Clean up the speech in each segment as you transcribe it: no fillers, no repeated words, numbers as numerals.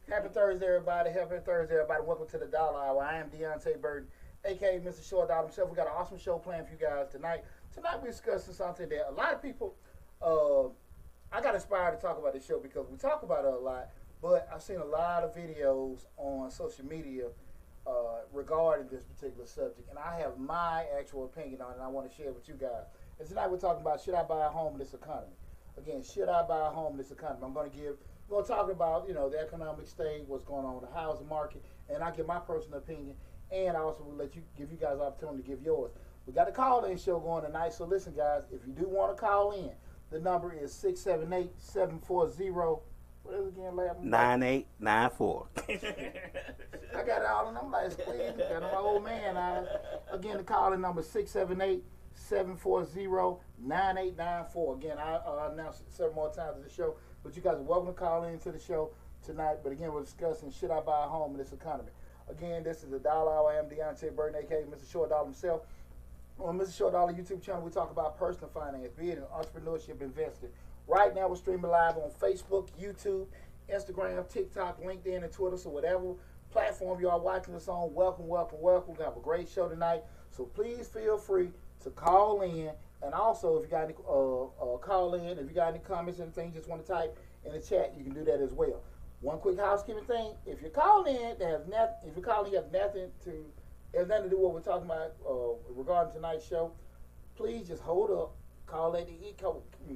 Happy Thursday, everybody. Happy Thursday, everybody. Welcome to the Dollar Hour. I am Deonte Burden, a.k.a. Mr. Short Dollar himself. We got an awesome show planned for you guys tonight. Tonight we're discussing something that a lot of people, I got inspired to talk about this show because we talk about it a lot, but I've seen a lot of videos on social media regarding this particular subject, and I have my actual opinion on it, and I want to share it with you guys. And tonight we're talking about, should I buy a home in this economy? Again, should I buy a home in this economy? We're going to talk about, the economic state, what's going on with the housing market, and I give my personal opinion, and I also will give you guys the opportunity to give yours. We got a call-in show going tonight, so listen, guys, if you do want to call in, the number is 678-740, what is it again, Larry? 9894. I got it all in them lights, please. Got my old man eyes. Again, the call-in number is 678-740-9894. Again, I announced it several more times in the show, but you guys are welcome to call into the show tonight. But again, we're discussing, should I buy a home in this economy? Again, this is the Dollar Hour. I am Deonte Burden, a.k.a. Mr. Short Dollar himself. On Mr. Short Dollar YouTube channel, we talk about personal finance, be it in entrepreneurship, investing. Right now, we're streaming live on Facebook, YouTube, Instagram, TikTok, LinkedIn, and Twitter. So whatever platform you are watching us on, welcome, welcome, welcome. We have a great show tonight. So please feel free to call in. And also, if you got any call in, if you got any comments and things you just want to type in the chat, you can do that as well. One quick housekeeping thing: if you're calling in, you have nothing to do with what we're talking about regarding tonight's show. Please just hold up. Call at the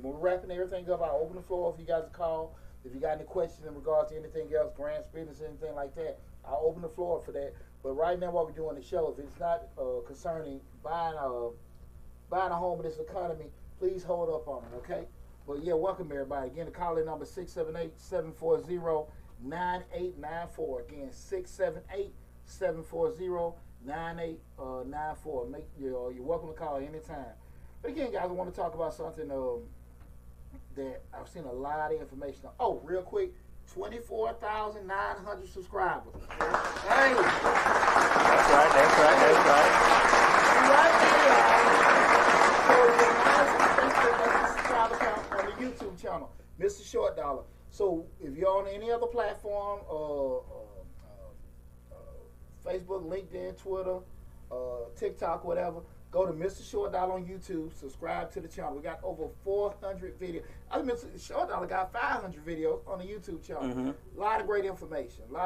we're wrapping everything up. I'll open the floor if you guys call. If you got any questions in regards to anything else, grants, business, anything like that, I'll open the floor for that. But right now, what we're doing the show, if it's not concerning buying a home in this economy, please hold up on it, okay? But yeah, welcome everybody. Again, the call-in number 678-740-9894. Again, 678-740-9894. You're welcome to call anytime. But again, guys, I want to talk about something that I've seen a lot of information on. Oh, real quick, 24,900 subscribers. Hey. That's right. Right there, on the YouTube channel, Mr. Short Dollar. So if you're on any other platform, Facebook, LinkedIn, Twitter, TikTok, whatever, go to Mr. Short Dollar on YouTube, subscribe to the channel. We got over 400 videos. Mr. Short Dollar got 500 videos on the YouTube channel. Mm-hmm. A lot of great information. You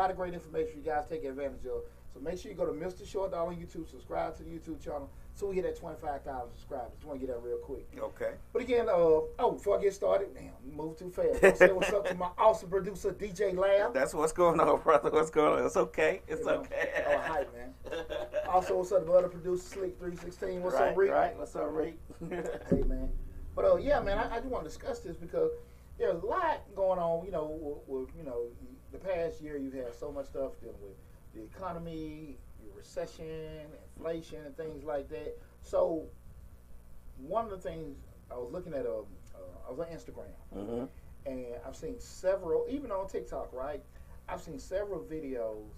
guys take advantage of. So make sure you go to Mr. Short Dollar on YouTube, subscribe to the YouTube channel, so we get that 25,000 subscribers. Just want to get that real quick. Okay. But again, before I get started, move too fast. I'll say what's up to my awesome producer, DJ Lab. That's what's going on, brother. What's going on? It's okay. It's okay. Oh, hype, man. Also, what's up to the other producer, Slick316. What's up, Rick? Right. What's up, Rick? Hey, man. But yeah, man, I do want to discuss this because there's a lot going on. With the past year, you've had so much stuff dealing with the economy, your recession, inflation, and things like that. So one of the things I was looking at, I was on Instagram, Mm-hmm. and I've seen several, even on TikTok, right? I've seen several videos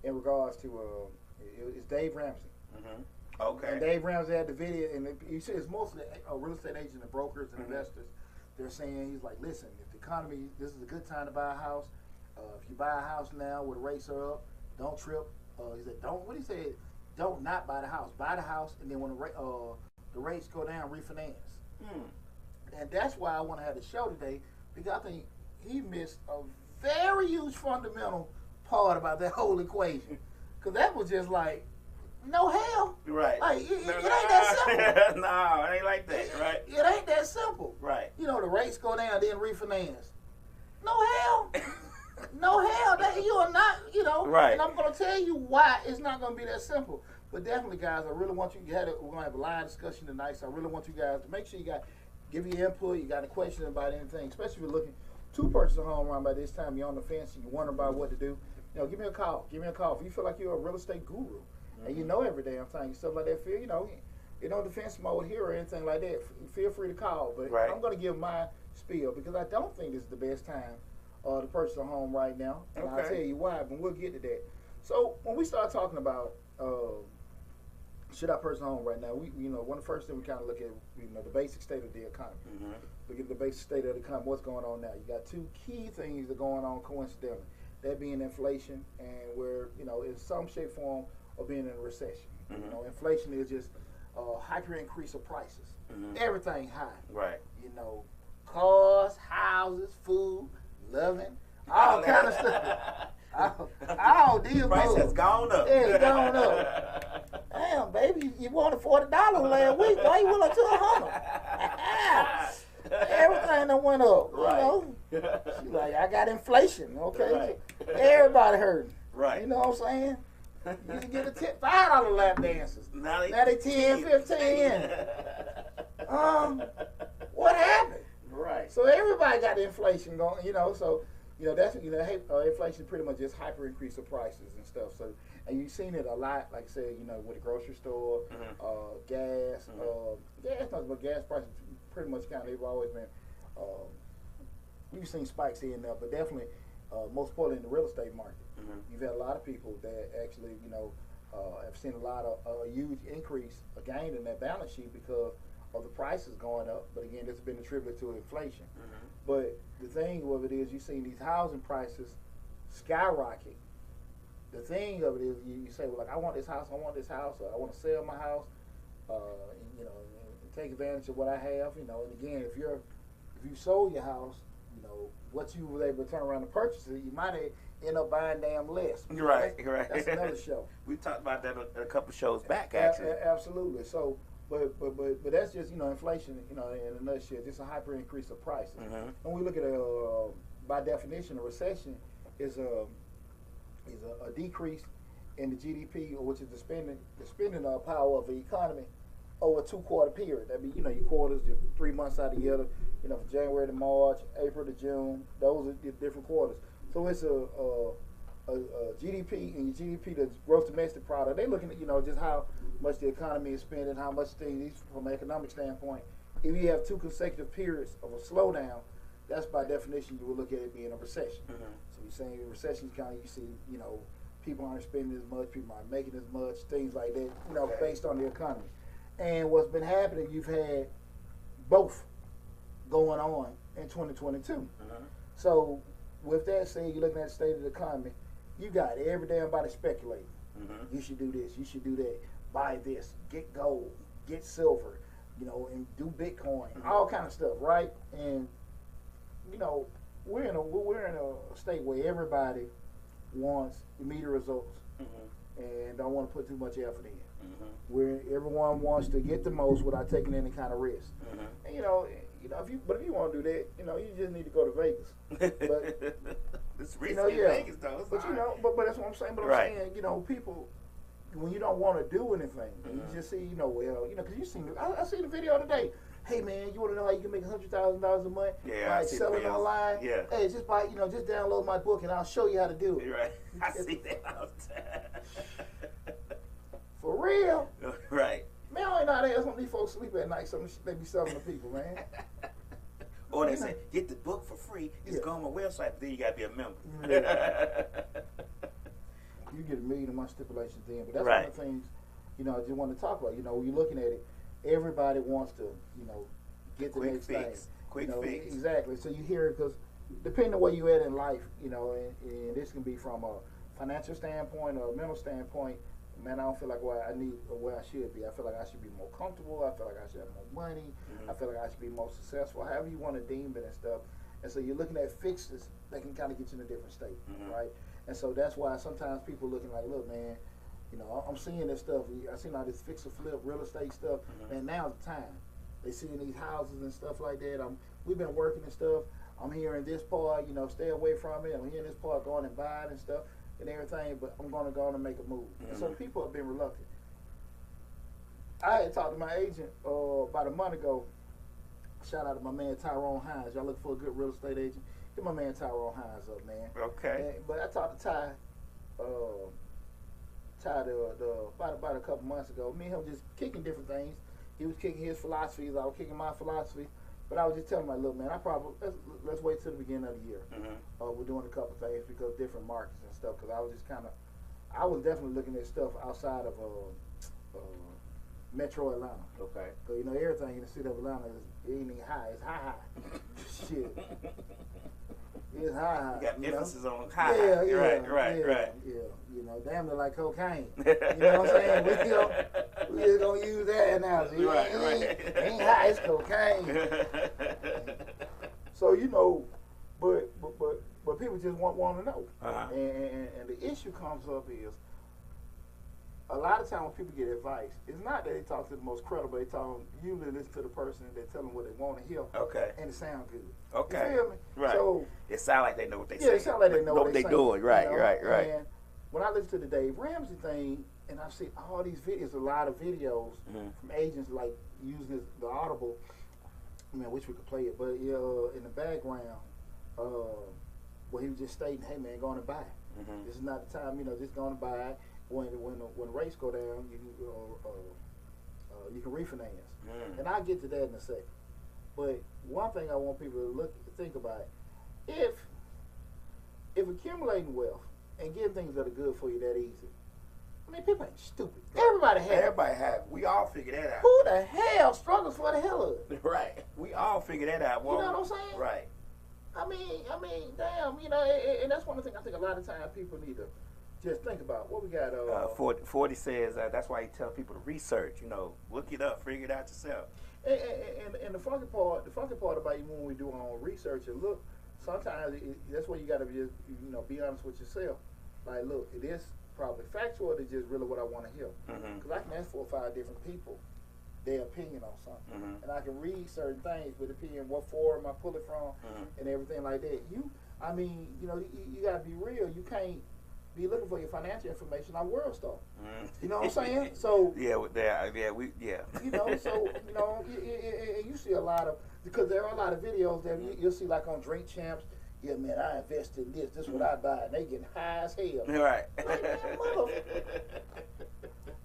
in regards to it's Dave Ramsey. Mm-hmm. Okay. And Dave Ramsey had the video, and it's mostly real estate agents and brokers and Mm-hmm. investors. They're saying, he's like, listen, if the economy, this is a good time to buy a house. If you buy a house now where the rates are up, don't trip. He said, don't not buy the house. Buy the house, and then when the rates go down, refinance. And that's why I want to have the show today, because I think he missed a very huge fundamental part about that whole equation. Because that was just like, no hell. Right. Like, it ain't that simple. No, it ain't like that, right? It ain't that simple. Right. The rates go down, then refinance. No hell. No hell, that you are not, Right. And I'm going to tell you why it's not going to be that simple. But definitely, guys, I really want you to we're going to have a live discussion tonight, so I really want you guys to make sure give your input, you got a question about anything, especially if you're looking to purchase a home around by this time, you're on the fence, and you're wondering about what to do. Give me a call. Give me a call. If you feel like you're a real estate guru, mm-hmm. and you know every damn thing, stuff like that, you're on defense mode here or anything like that, feel free to call. But right. I'm going to give my spiel, because I don't think this is the best time to purchase a home right now, and okay. I'll tell you why, but we'll get to that. So when we start talking about should I purchase a home right now, we one of the first things we kind of look at, the basic state of the economy. Mm-hmm. Look at the basic state of the economy, what's going on now. You got two key things that are going on coincidentally. that being inflation, and we're, in some shape, form, of being in a recession. Inflation is just hyper increase of prices. Everything high. Right. Cars, houses, food, loving, all kind of stuff. All these price has gone up. Yeah, it's gone up. Damn, baby, you wanted $40 last week. Why you went up to $100? Everything that went up. Right. She's like, I got inflation. Okay. Right. So everybody hurting. Right. You know what I'm saying? You can get a tip $5 lap dances. Now they 10, 15. What happened? Right. So everybody got the inflation going, so that's inflation pretty much just hyper increase of prices and stuff. So, and you've seen it a lot, like I said, with the grocery store, gas, gas, nothing but gas prices pretty much they've always been. We've seen spikes here and there, but definitely most importantly in the real estate market. You've had a lot of people that actually, have seen a lot of huge increase, a gain in their balance sheet because of the prices going up. But again, this has been attributed to inflation. But the thing of it is, you've seen these housing prices skyrocket. The thing of it is, you say, well, like, I want this house, or I want to sell my house, and take advantage of what I have, And again, if you sold your house, what you were able to turn around and purchase it, you might end up buying damn less. Right. That's another show. We talked about that a couple shows back, actually. Absolutely. So, but that's just inflation. In a nutshell, just a hyper increase of prices. And we look at by definition, a recession is a decrease in the GDP, or which is the spending power of the economy over a 2-quarter period. That be your quarters, your 3 months out of the year. From January to March, April to June. Those are the different quarters. So it's a GDP, and your GDP, the gross domestic product. They're looking at just how much the economy is spending, how much things from an economic standpoint. If you have 2 consecutive periods of a slowdown, that's by definition you would look at it being a recession. So you're saying recession you see people aren't spending as much, people aren't making as much, things like that. Based on the economy. And what's been happening, you've had both going on in 2022. So with that said, you're looking at the state of the economy, you got every damn body speculating. You should do this, you should do that, buy this, get gold, get silver, and do Bitcoin, all kind of stuff, right? And we're in a state where everybody wants immediate results and don't want to put too much effort in. Where everyone wants to get the most without taking any kind of risk. And if you want to do that, you just need to go to Vegas. But it's risky in Vegas, though. But that's what I'm saying. But I'm saying, people, when you don't want to do anything, you just see, because you seen, I seen the video today. Hey man, you want to know how you can make $100,000 a month by selling online? Yeah. Hey, just just download my book and I'll show you how to do it. You're right. I see that all the time. For real? Right. Man, I ain't know that's when these folks sleep at night. Something they be selling to people, man. Or they say, get the book for free. Just go on my website, but then you got to be a member. You get $1 million a month stipulations then. But that's one of the things, I just want to talk about. When you're looking at it, everybody wants to, get the next thing. Quick fix. Exactly. So you hear it because depending on where you're at in life, and this can be from a financial standpoint or a mental standpoint, man, I don't feel like where I should be. I feel like I should be more comfortable. I feel like I should have more money. I feel like I should be more successful, however you want to deem it and stuff. And so you're looking at fixes that can kind of get you in a different state, right? And so that's why sometimes people looking like, look, man, I'm seeing this stuff. I seen all this fix or flip real estate stuff, and now's the time. They seeing these houses and stuff like that. We've been working and stuff. I'm hearing this part, stay away from it. I'm hearing this part, going and buy it and stuff and everything, but I'm going to go on and make a move. And so people have been reluctant. I had talked to my agent about a month ago. Shout out to my man Tyrone Hines. Y'all looking for a good real estate agent? Get my man Tyrone Hines up, man. Okay. But I talked to Ty about a couple months ago. Me and him just kicking different things. He was kicking his philosophies. I was kicking my philosophy. But I was just telling him, like, look, man, let's wait till the beginning of the year. We're doing a couple things because different markets and stuff. Because I was definitely looking at stuff outside of Metro Atlanta. Okay. Because everything in the city of Atlanta ain't high. It's high. Shit. It's high. You got you know? emphasis on high. Yeah, Right. Yeah, you know, damn near like cocaine. You know what I'm saying? We just gonna use that analogy. Right. Ain't high, it's cocaine. So you know, but people just want to know. And the issue comes up is a lot of times when people get advice, it's not that they talk to the most credible. They usually listen to the person and they tell them what they want to hear. Okay. And it sounds good. Okay. You feel me? Right. So it sounds like they know what they say. Yeah, it sounds like they know what they're saying. doing. Right. You know? Right. And when I listen to the Dave Ramsey thing, and I see all these videos, a lot of videos from agents like using the Audible. I mean, I wish we could play it, but in the background, where he was just stating, "Hey man, go on and buy it. This is not the time, just go on and buy it. When the rates go down, you can refinance." And I'll get to that in a second. But one thing I want people to think about, if accumulating wealth and getting things that are good for you that easy, I mean, people ain't stupid. Everybody have it. We all figure that out. Who the hell struggles for the hell of it? Right. We all figure that out. You know what I'm saying? Right. I mean, damn, and that's one of the things I think a lot of times people need to just think about. What we got? 40 says that's why he tell people to research. Look it up, figure it out yourself. And the funky part about even when we do our own research and look, sometimes that's where you got to just be honest with yourself. Like, look, it is probably factual. It's just really what I want to hear. Because I can ask 4 or 5 different people their opinion on something, and I can read certain things with opinion, what forum I pull it from, and everything like that. You got to be real. You can't be looking for your financial information on WorldStar. You know what I'm saying? So You see a lot of, because there are a lot of videos that you'll see like on Drink Champs. Yeah, man, I invested in this. This is what I buy, and they getting high as hell. Right. Like, man,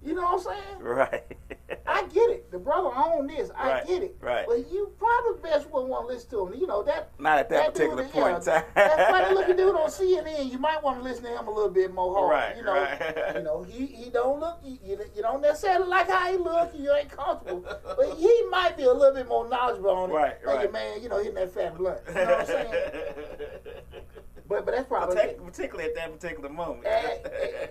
you know what I'm saying? Right. I get it. The brother owned this. I get it. Right. But you probably best wouldn't want to listen to him. That. Not at that particular dude, point in time. That funny looking dude on CNN, you might want to listen to him a little bit more hard. Right. He don't look. You don't necessarily like how he look. You ain't comfortable, but he might be a little bit more knowledgeable on it. Right. Like, man, hitting that fat blunt. You know what I'm saying? But that's probably particularly at that particular moment.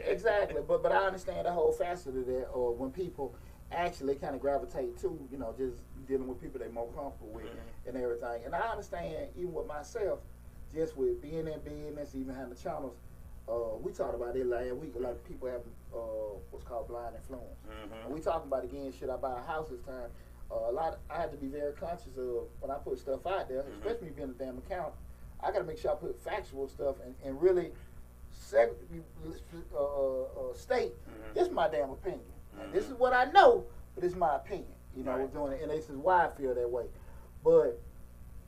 Exactly. But I understand the whole facet of that, or when people actually kind of gravitate to, just dealing with people they're more comfortable with and everything. And I understand, even with myself, just with being in business, even having the channels, we talked about it last week. A lot of people have what's called blind influence. And we talking about, again, should I buy a house this time? I had to be very conscious of when I put stuff out there, especially being a damn accountant. I got to make sure I put factual stuff and really state this is my damn opinion. And this is what I know, but it's my opinion. We're doing it, and this is why I feel that way. But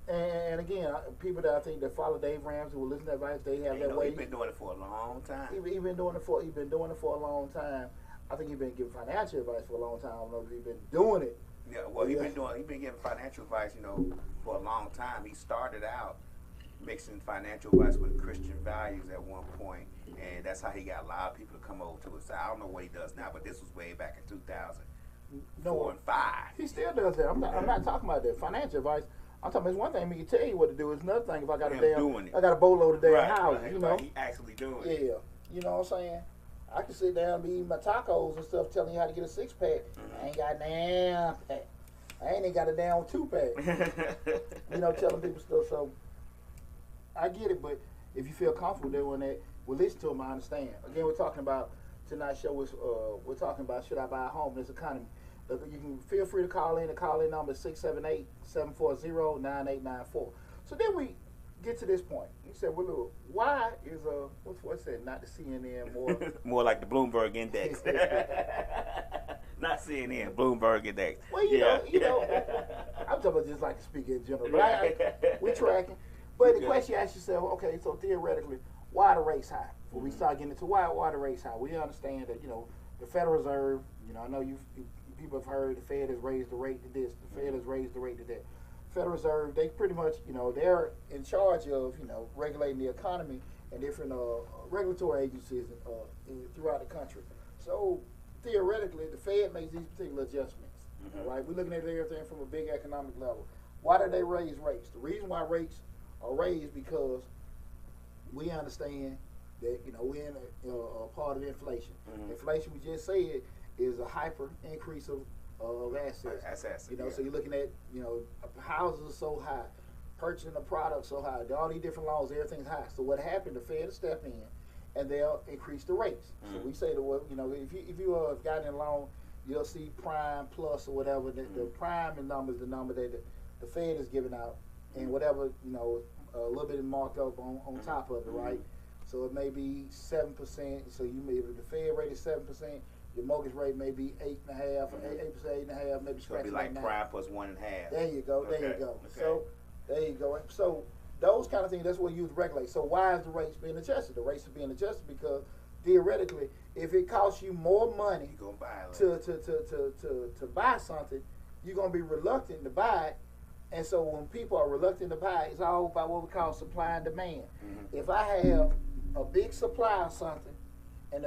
and again, people that I think that follow Dave Ramsey who listen to advice, they have that way. He's been doing it for a long time. He's been doing it for a long time. I think he's been giving financial advice for a long time. I don't know if he's been doing it. Yeah, well, he's been giving financial advice, for a long time. He started out mixing financial advice with Christian values at one point, and that's how he got a lot of people to come over to his side. I don't know what he does now, but this was way back in 2004 and 5. He still does that. I'm not talking about that financial advice. I'm talking about it's one thing me to tell you what to do. It's another thing if I got I got a boatload of damn houses. He actually doing it. Yeah, you know what I'm saying. I can sit down and be eating my tacos and stuff, telling you how to get a 6-pack. I ain't got a damn pack. I ain't even got a damn 2-pack. Telling people stuff. So I get it, but if you feel comfortable doing that, well, listen to them. I understand. Again, we're talking about tonight's show is we're talking about should I buy a home in this economy. You can feel free to call in. The call-in number is 678-740-9894. So then we get to this point. You said, well, look, why is what's that? Not the CNN, more like the Bloomberg Index. Not CNN, Bloomberg Index. Well, you know, I'm talking about just like to speak in general, but we're tracking. But the question you ask yourself, okay, so theoretically, why the rates high? When we start getting into why the rates high, we understand that the Federal Reserve. I know people have heard the Fed has raised the rate to this, the Fed has raised the rate to that. Federal Reserve, they pretty much, they're in charge of, regulating the economy and different regulatory agencies throughout the country. So theoretically, the Fed makes these particular adjustments. Right? We're looking at everything from a big economic level. Why do they raise rates? The reason why rates are raised because we understand that we're in a part of inflation. Mm-hmm. Inflation, we just said, is a hyper increase of assets. So you're looking at houses are so high, purchasing the product so high, all these different laws, everything's high. So what happened? The Fed will step in and they'll increase the rates. Mm-hmm. So we say if you have gotten a loan, you'll see prime plus or whatever. The prime number is the number that the Fed is giving out, and whatever a little bit marked up on top of it, right? So it may be 7%. So if the Fed rate is 7%, your mortgage rate may be 8.5%, 8%, 8.5%, maybe. So it'd be like prime plus 1.5. There you go. Okay. There you go. Okay. So there you go. So those kind of things, that's what you regulate. So why is the rates being adjusted? The rates are being adjusted because theoretically, if it costs you more money to buy something, you're gonna be reluctant to buy it. And so when people are reluctant to buy it, it's all about what we call supply and demand. Mm-hmm. If I have a big supply of something, and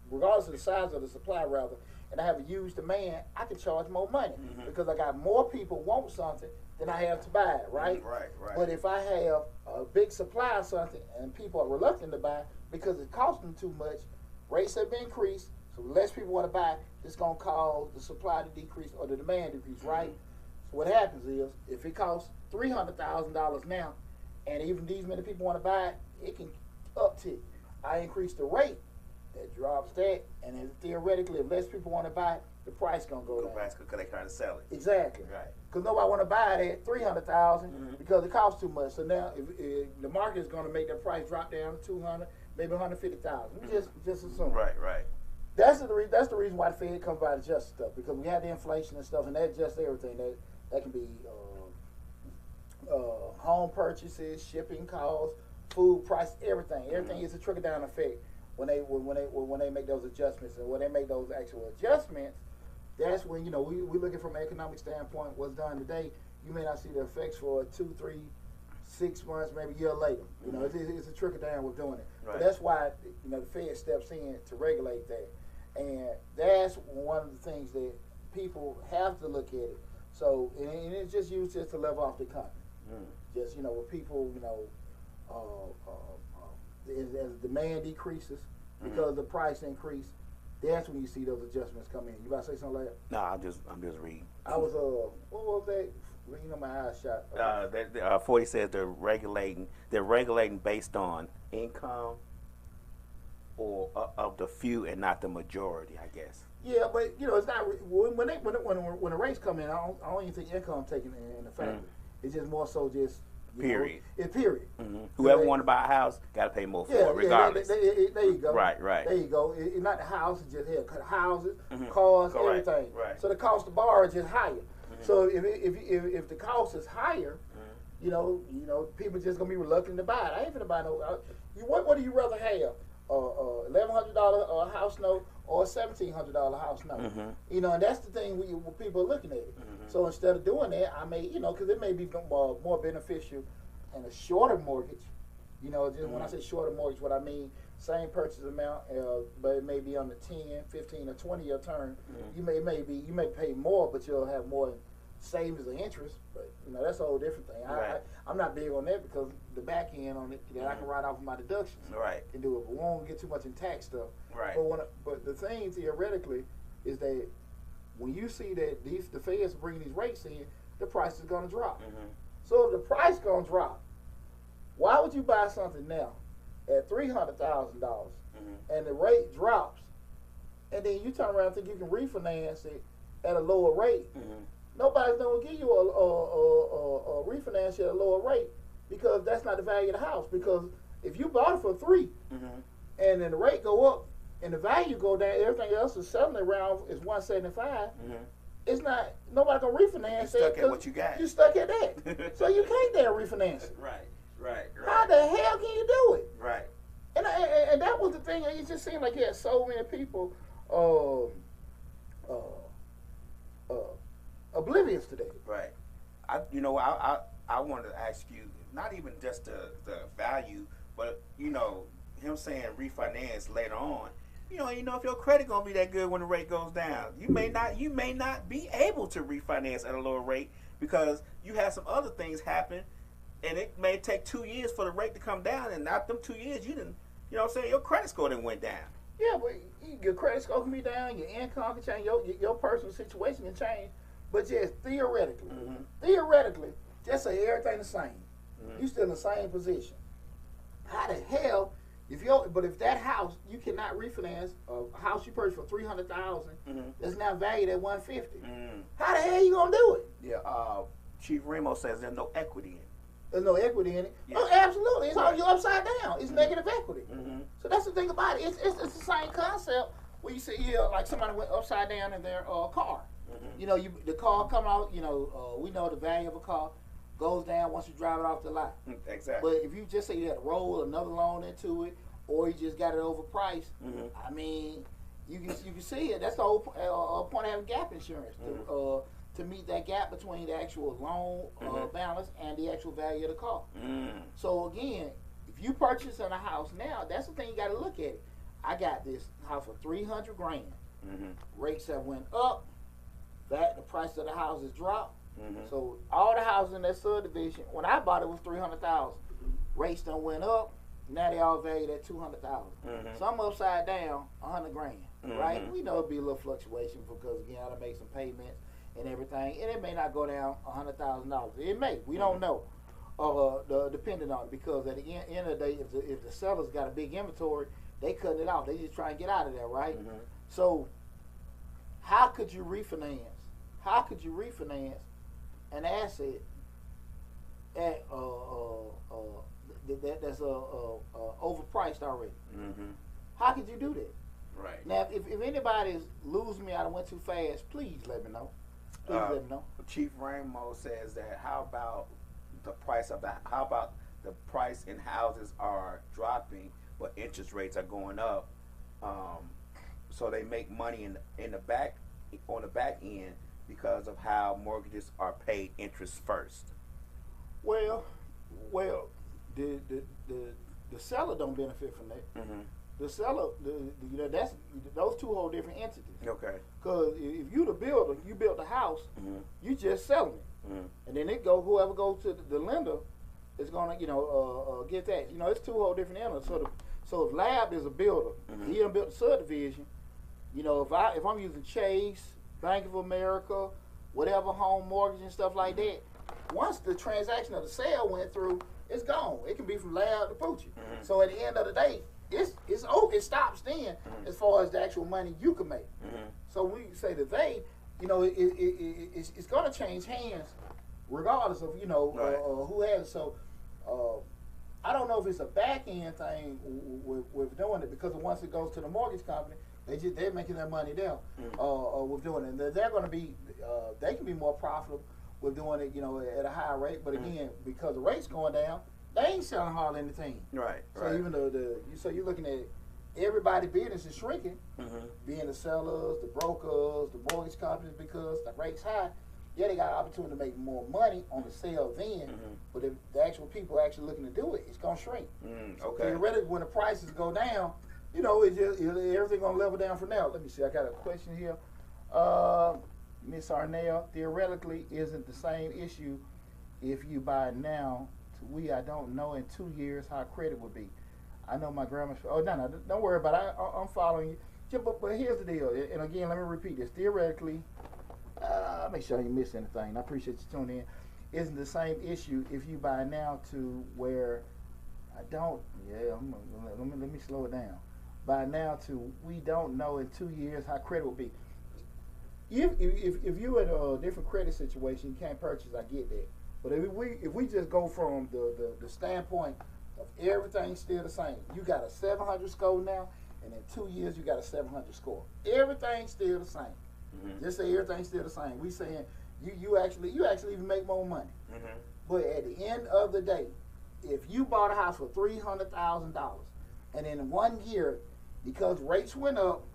regardless of the size of the supply, rather, and I have a huge demand, I can charge more money because I got more people want something than I have to buy it, right? Right. But if I have a big supply of something and people are reluctant to buy because it costs them too much, rates have been increased, so less people want to buy, it's going to cause the supply to decrease or the demand to decrease, right? So what happens is, if it costs $300,000 now, and even these many people want to buy it, it can uptick. I increase the rate, that drops that, and then theoretically, if less people want to buy it, the price gonna go down. Because they're trying to sell it. Exactly. Right. Because nobody want to buy it at $300,000 because it costs too much. So now, if the market is going to make that price drop down to $200,000, maybe $150,000. We just assume. Right. That's the reason why the Fed comes by to adjust stuff, because we have the inflation and stuff, and that adjusts everything. That can be home purchases, shipping costs, food price, everything. Everything is a trickle down effect when they make those adjustments, and when they make those actual adjustments. That's when we're looking from an economic standpoint. What's done today, you may not see the effects for 2, 3, 6 months, maybe a year later. It's a trickle down with doing it. Right. But that's why the Fed steps in to regulate that, and that's one of the things that people have to look at it. So and it's just used just to level off the economy. Just with people, as demand decreases because the price increase. That's when you see those adjustments come in. You about to say something like that? No, I'm just reading. I was what was that? My eyes shot. 40 says they're regulating based on income or of the few and not the majority, I guess. Yeah, but it's not when the rates come in. I don't even think income taken in the factor. It's just more so just. Period. Period. Whoever want to buy a house got to pay more for it, regardless. There you go. Right. There you go. It's not the house, it's just houses, cars, everything. Right. So the cost to borrow is just higher. So if the cost is higher, people just gonna be reluctant to buy it. I ain't gonna buy no. What do you rather have? $1,100 house note or a $1,700 house note? And that's the thing when people are looking at it. So instead of doing that, I may, because it may be more beneficial in a shorter mortgage. Just when I say shorter mortgage, what I mean, same purchase amount, but it may be on the 10, 15, or 20-year term. You may pay more, but you'll have more savings and interest. But that's a whole different thing. Right. I'm not big on that because the back end on it that I can write off of my deductions. Right. And do it, but we won't get too much in tax stuff. Right. But the thing theoretically is that when you see that the Feds bring these rates in, the price is going to drop. So if the price going to drop, why would you buy something now at $300,000 and the rate drops, and then you turn around and think you can refinance it at a lower rate? Nobody's going to give you a refinance at a lower rate because that's not the value of the house. Because if you bought it for $3 and then the rate go up and the value go down, everything else is selling around is $175. It's not nobody gonna refinance it. You stuck at what you got. You stuck at that, so you can't dare refinance it. Right. How the hell can you do it? Right. And that was the thing. It just seemed like you had so many people oblivious to that. Right. I wanted to ask you, not even just the value, but him saying refinance later on. If your credit gonna be that good when the rate goes down, you may not be able to refinance at a lower rate because you have some other things happen and it may take 2 years for the rate to come down, and not them 2 years, you didn't, you know what I'm saying, your credit score didn't went down. Yeah, but your credit score can be down, your income can change, your personal situation can change. But just theoretically, just say everything the same. You still in the same position. How the hell, if that house, you cannot refinance a house you purchased for $300,000 that's now valued at $150. How the hell you gonna do it? Yeah, Chief Remo says there's no equity in it. There's no equity in it. Yeah. Oh, absolutely. It's all you upside down. It's negative equity. So that's the thing about it. It's the same concept where you see here, like somebody went upside down in their car. You know, the car come out. You know, we know the value of a car goes down once you drive it off the lot. Exactly. But if you just say you had to roll another loan into it, or you just got it overpriced, I mean, you can see it. That's the whole point of having gap insurance to meet that gap between the actual loan balance and the actual value of the car. So again, if you purchase in a house now, that's the thing you got to look at it. I got this house for $300,000. Rates have went up. The price of the house has dropped. So all the houses in that subdivision, when I bought it, was $300,000. Rates done went up. Now they all valued at $200,000. Some upside down, $100,000. Right? We know it'll be a little fluctuation because again, I gotta make some payments and everything, and it may not go down $100,000. It may. We don't know. Depending on it, because at the end of the day, if the seller's got a big inventory, they cutting it off. They just try and get out of there, right? So, how could you refinance? How could you refinance an asset at that's overpriced already? How could you do that? Right. Now, if anybody's losing me out and went too fast, please let me know. Please let me know. Chief Ramo says that how about the price in houses are dropping, but interest rates are going up, so they make money on the back end because of how mortgages are paid interest first. Well, the seller don't benefit from that. The seller, that's those two whole different entities. Okay. Because if you the builder, you built the house, you just selling it, and then whoever goes to the lender is gonna get that. It's two whole different entities. So if Lab is a builder, he done built the subdivision. If I'm using Chase, Bank of America, whatever home mortgage and stuff like that, once the transaction of the sale went through, it's gone. It can be from Lab to Poochie. So at the end of the day, it stops then as far as the actual money you can make. So we say that it's going to change hands regardless of who has it. So I don't know if it's a back end thing with doing it, because once it goes to the mortgage company, they're making their money there with doing it. And they're going to be they can be more profitable with doing it at a higher rate. But again, because the rate's going down, they ain't selling hardly anything. Right. So even though you're looking at everybody's business is shrinking, being the sellers, the brokers, the mortgage companies, because the rate's high. Yeah, they got an opportunity to make more money on the sale then, but if the actual people are actually looking to do it, it's gonna shrink. So theoretically, when the prices go down, everything gonna level down from now. Let me see. I got a question here. Miss Arnell, theoretically, isn't the same issue if you buy now? I don't know in 2 years how credit would be. I know my grandma's. Oh no, don't worry about it. I'm following you. But here's the deal. And again, let me repeat this. Theoretically, make sure you miss anything. I appreciate you tuning in. Isn't the same issue if you buy now to where I don't. Yeah, let me slow it down. Buy now to we don't know in 2 years how credit will be. If you're in a different credit situation, you can't purchase. I get that. But if we just go from the standpoint of everything still the same, you got a 700 score now, and in 2 years you got a 700 score. Everything's still the same. Just say everything's still the same. We saying you actually even make more money. But at the end of the day, if you bought a house for $300,000, and in 1 year, because rates went up,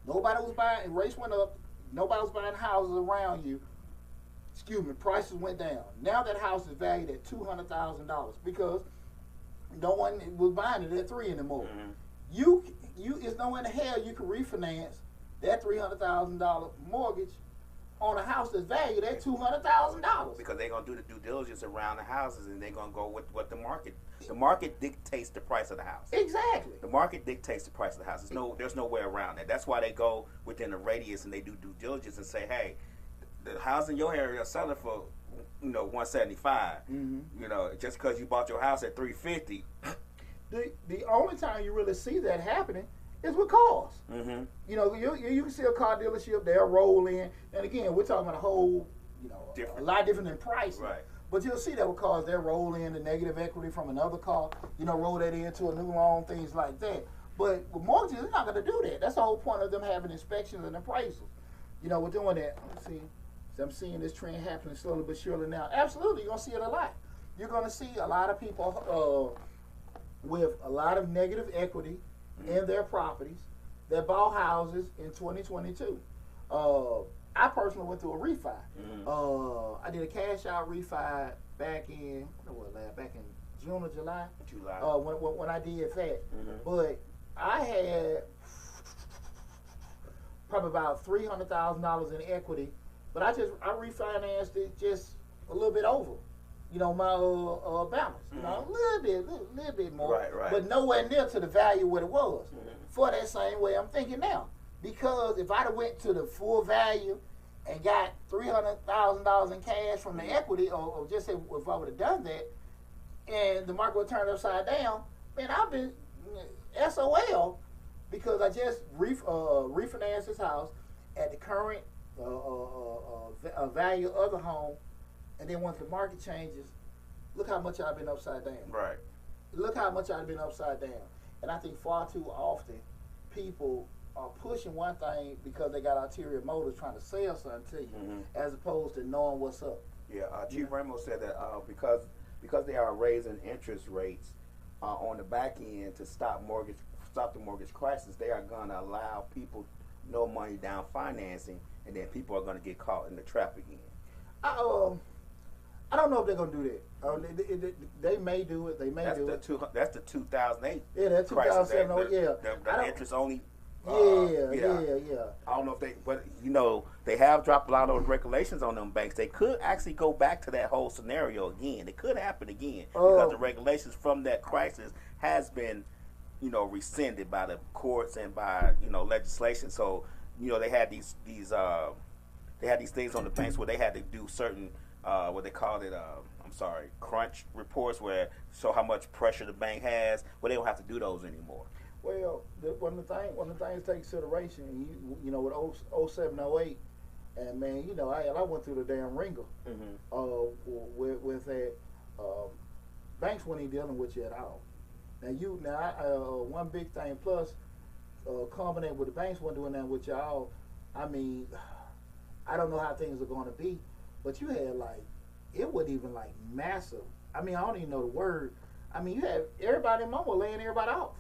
nobody was buying houses around you. Prices went down. Now that house is valued at $200,000 because no one was buying it at $3 anymore. It's no way in the hell you can refinance that $300,000 mortgage on a house that's valued at $200,000. Because they're gonna do the due diligence around the houses, and they're gonna go with what the market dictates the price of the house. Exactly. The market dictates the price of the house. There's no way around that. That's why they go within the radius and they do due diligence and say, hey, the house in your area is selling for, $175. Mm-hmm. Just because you bought your house at $350. The only time you really see that happening is with cars. Mm-hmm. You can see a car dealership, they'll roll in, and again, we're talking about a whole, a lot different than price. Right. But you'll see that with cars, they'll roll in the negative equity from another car, roll that into a new loan, things like that. But with mortgages, they're not going to do that. That's the whole point of them having inspections and appraisals. We're doing that. Let's see. So I'm seeing this trend happening slowly but surely now. Absolutely, you're going to see it a lot. You're going to see a lot of people with a lot of negative equity in their properties that bought houses in 2022. I personally went through a refi. I did a cash out refi back in June or July. When I did that. But I had probably about $300,000 in equity, but I refinanced it just a little bit over. My balance. A little bit more, right. but nowhere near to the value what it was. For that same way I'm thinking now, because if I'd have went to the full value and got $300,000 in cash from the equity, or just say if I would have done that, and the market would turn upside down, man, I've been SOL because I just refinanced this house at the current value of the home. And then once the market changes, look how much I've been upside down. Right. Look how much I've been upside down. And I think far too often people are pushing one thing because they got ulterior motives trying to sell something to you, as opposed to knowing what's up. Yeah, Chief Ramos said that because they are raising interest rates on the back end to stop the mortgage crisis, they are going to allow people no money down financing, and then people are going to get caught in the trap again. I don't know if they're gonna do that. They may do it. They may do it. That's the 2008. Yeah, that's 2007. The interest only. Yeah. I don't know if but they have dropped a lot of those regulations on them banks. They could actually go back to that whole scenario again. It could happen again because the regulations from that crisis has been, rescinded by the courts and by legislation. So they had these things on the banks where they had to do certain. What they called it, crunch reports, where show how much pressure the bank has. Well, they don't have to do those anymore. Well, one of the things to take consideration, with 07, 08, and man, I went through the damn ringer. With that, banks weren't even dealing with you at all. Now one big thing plus, combined with the banks weren't doing that with y'all. I mean, I don't know how things are going to be. But you had it wasn't even massive. I mean, I don't even know the word. I mean, you had everybody in mama laying everybody off.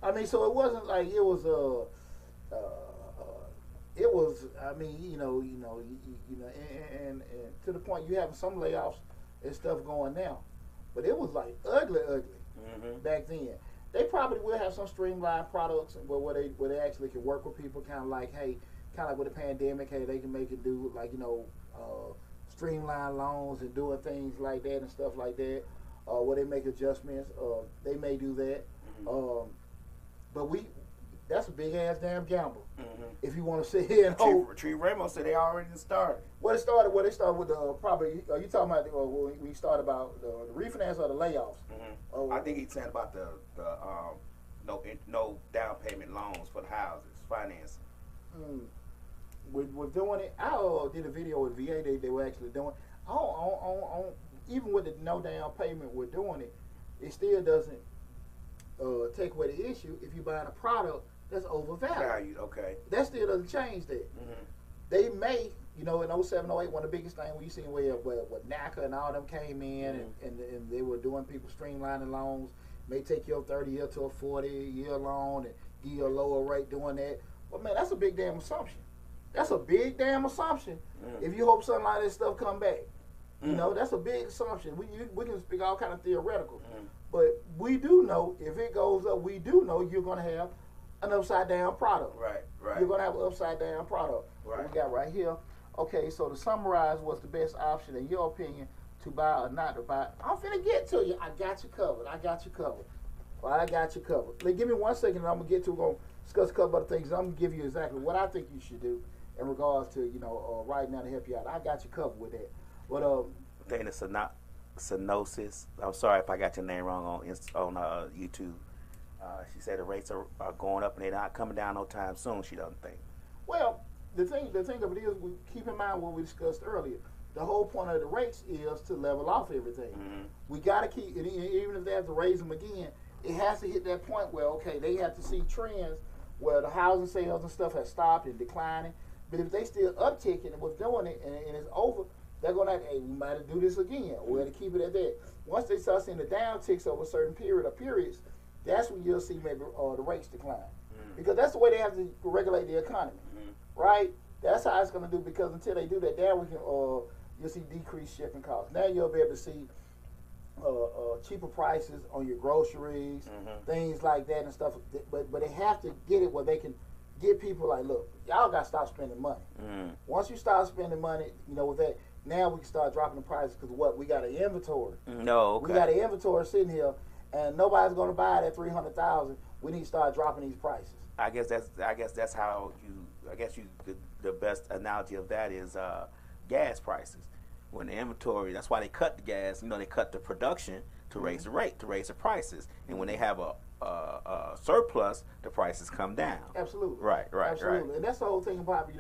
I mean, so it wasn't like it was it was. I mean, and to the point you having some layoffs and stuff going now, but it was ugly back then. They probably will have some streamlined products where they actually can work with people, kind of like with the pandemic. Hey, they can make it do streamline loans and doing things like that and stuff like that, where they make adjustments. They may do that, but that's a big ass damn gamble. If you want to sit here and hope. Chief Ramos said they already started. They started with probably. Are you talking about when we started about the refinance or the layoffs? I think he's saying about the no down payment loans for the houses financing. We're doing it. I did a video with VA. They were actually doing. Even with the no down payment, we're doing it. It still doesn't take away the issue if you're buying a product that's overvalued. Okay. That still doesn't change that. They may, in 07, 08, one of the biggest things we seen where NACA and all them came in and they were doing people streamlining loans. May take your 30-year to a 40-year loan and give you a lower rate doing that. But man, that's a big damn assumption. That's a big damn assumption. If you hope something like this stuff come back, that's a big assumption. We can speak all kind of theoretical, but we do know if it goes up, we do know you're going to have an upside down product. Right. You're going to have an upside down product. Right. We got right here. Okay, so to summarize, what's the best option in your opinion to buy or not to buy? I'm finna get to you. I got you covered. I got you covered. Well, I got you covered. Give me 1 second, and I'm gonna get to. We're gonna discuss a couple other things. I'm gonna give you exactly what I think you should do in regards to right now to help you out. I got you covered with that. But Dana Synosis. I'm sorry if I got your name wrong on YouTube. She said the rates are going up and they're not coming down no time soon. She doesn't think. Well, the thing of it is, we keep in mind what we discussed earlier. The whole point of the rates is to level off everything. Mm-hmm. We got to keep, even if they have to raise them again, it has to hit that point where, okay, they have to see trends where the housing sales and stuff has stopped and declining. But if they still upticking and was doing it and it's over, they're going to, hey, we might have to do this again. We got to keep it at that. Once they start seeing the downticks over a certain period or periods, that's when you'll see maybe the rates decline. Mm-hmm. Because that's the way they have to regulate the economy, right? That's how it's going to do, because until they do that, then we can, you'll see decreased shipping costs. Now you'll be able to see cheaper prices on your groceries, things like that and stuff. But they have to get it where they can get people like, look, y'all got to stop spending money. Once you start spending money, with that, now we can start dropping the prices, because what? We got an inventory. No, okay. We got an inventory sitting here, and nobody's going to buy it at $300,000. We need to start dropping these prices. I guess that's how the best analogy of that is gas prices. When the inventory, that's why they cut the gas. They cut the production to raise the rate, to raise the prices. And when they have a surplus, the prices come down. Absolutely. Right. Absolutely. And that's the whole thing about the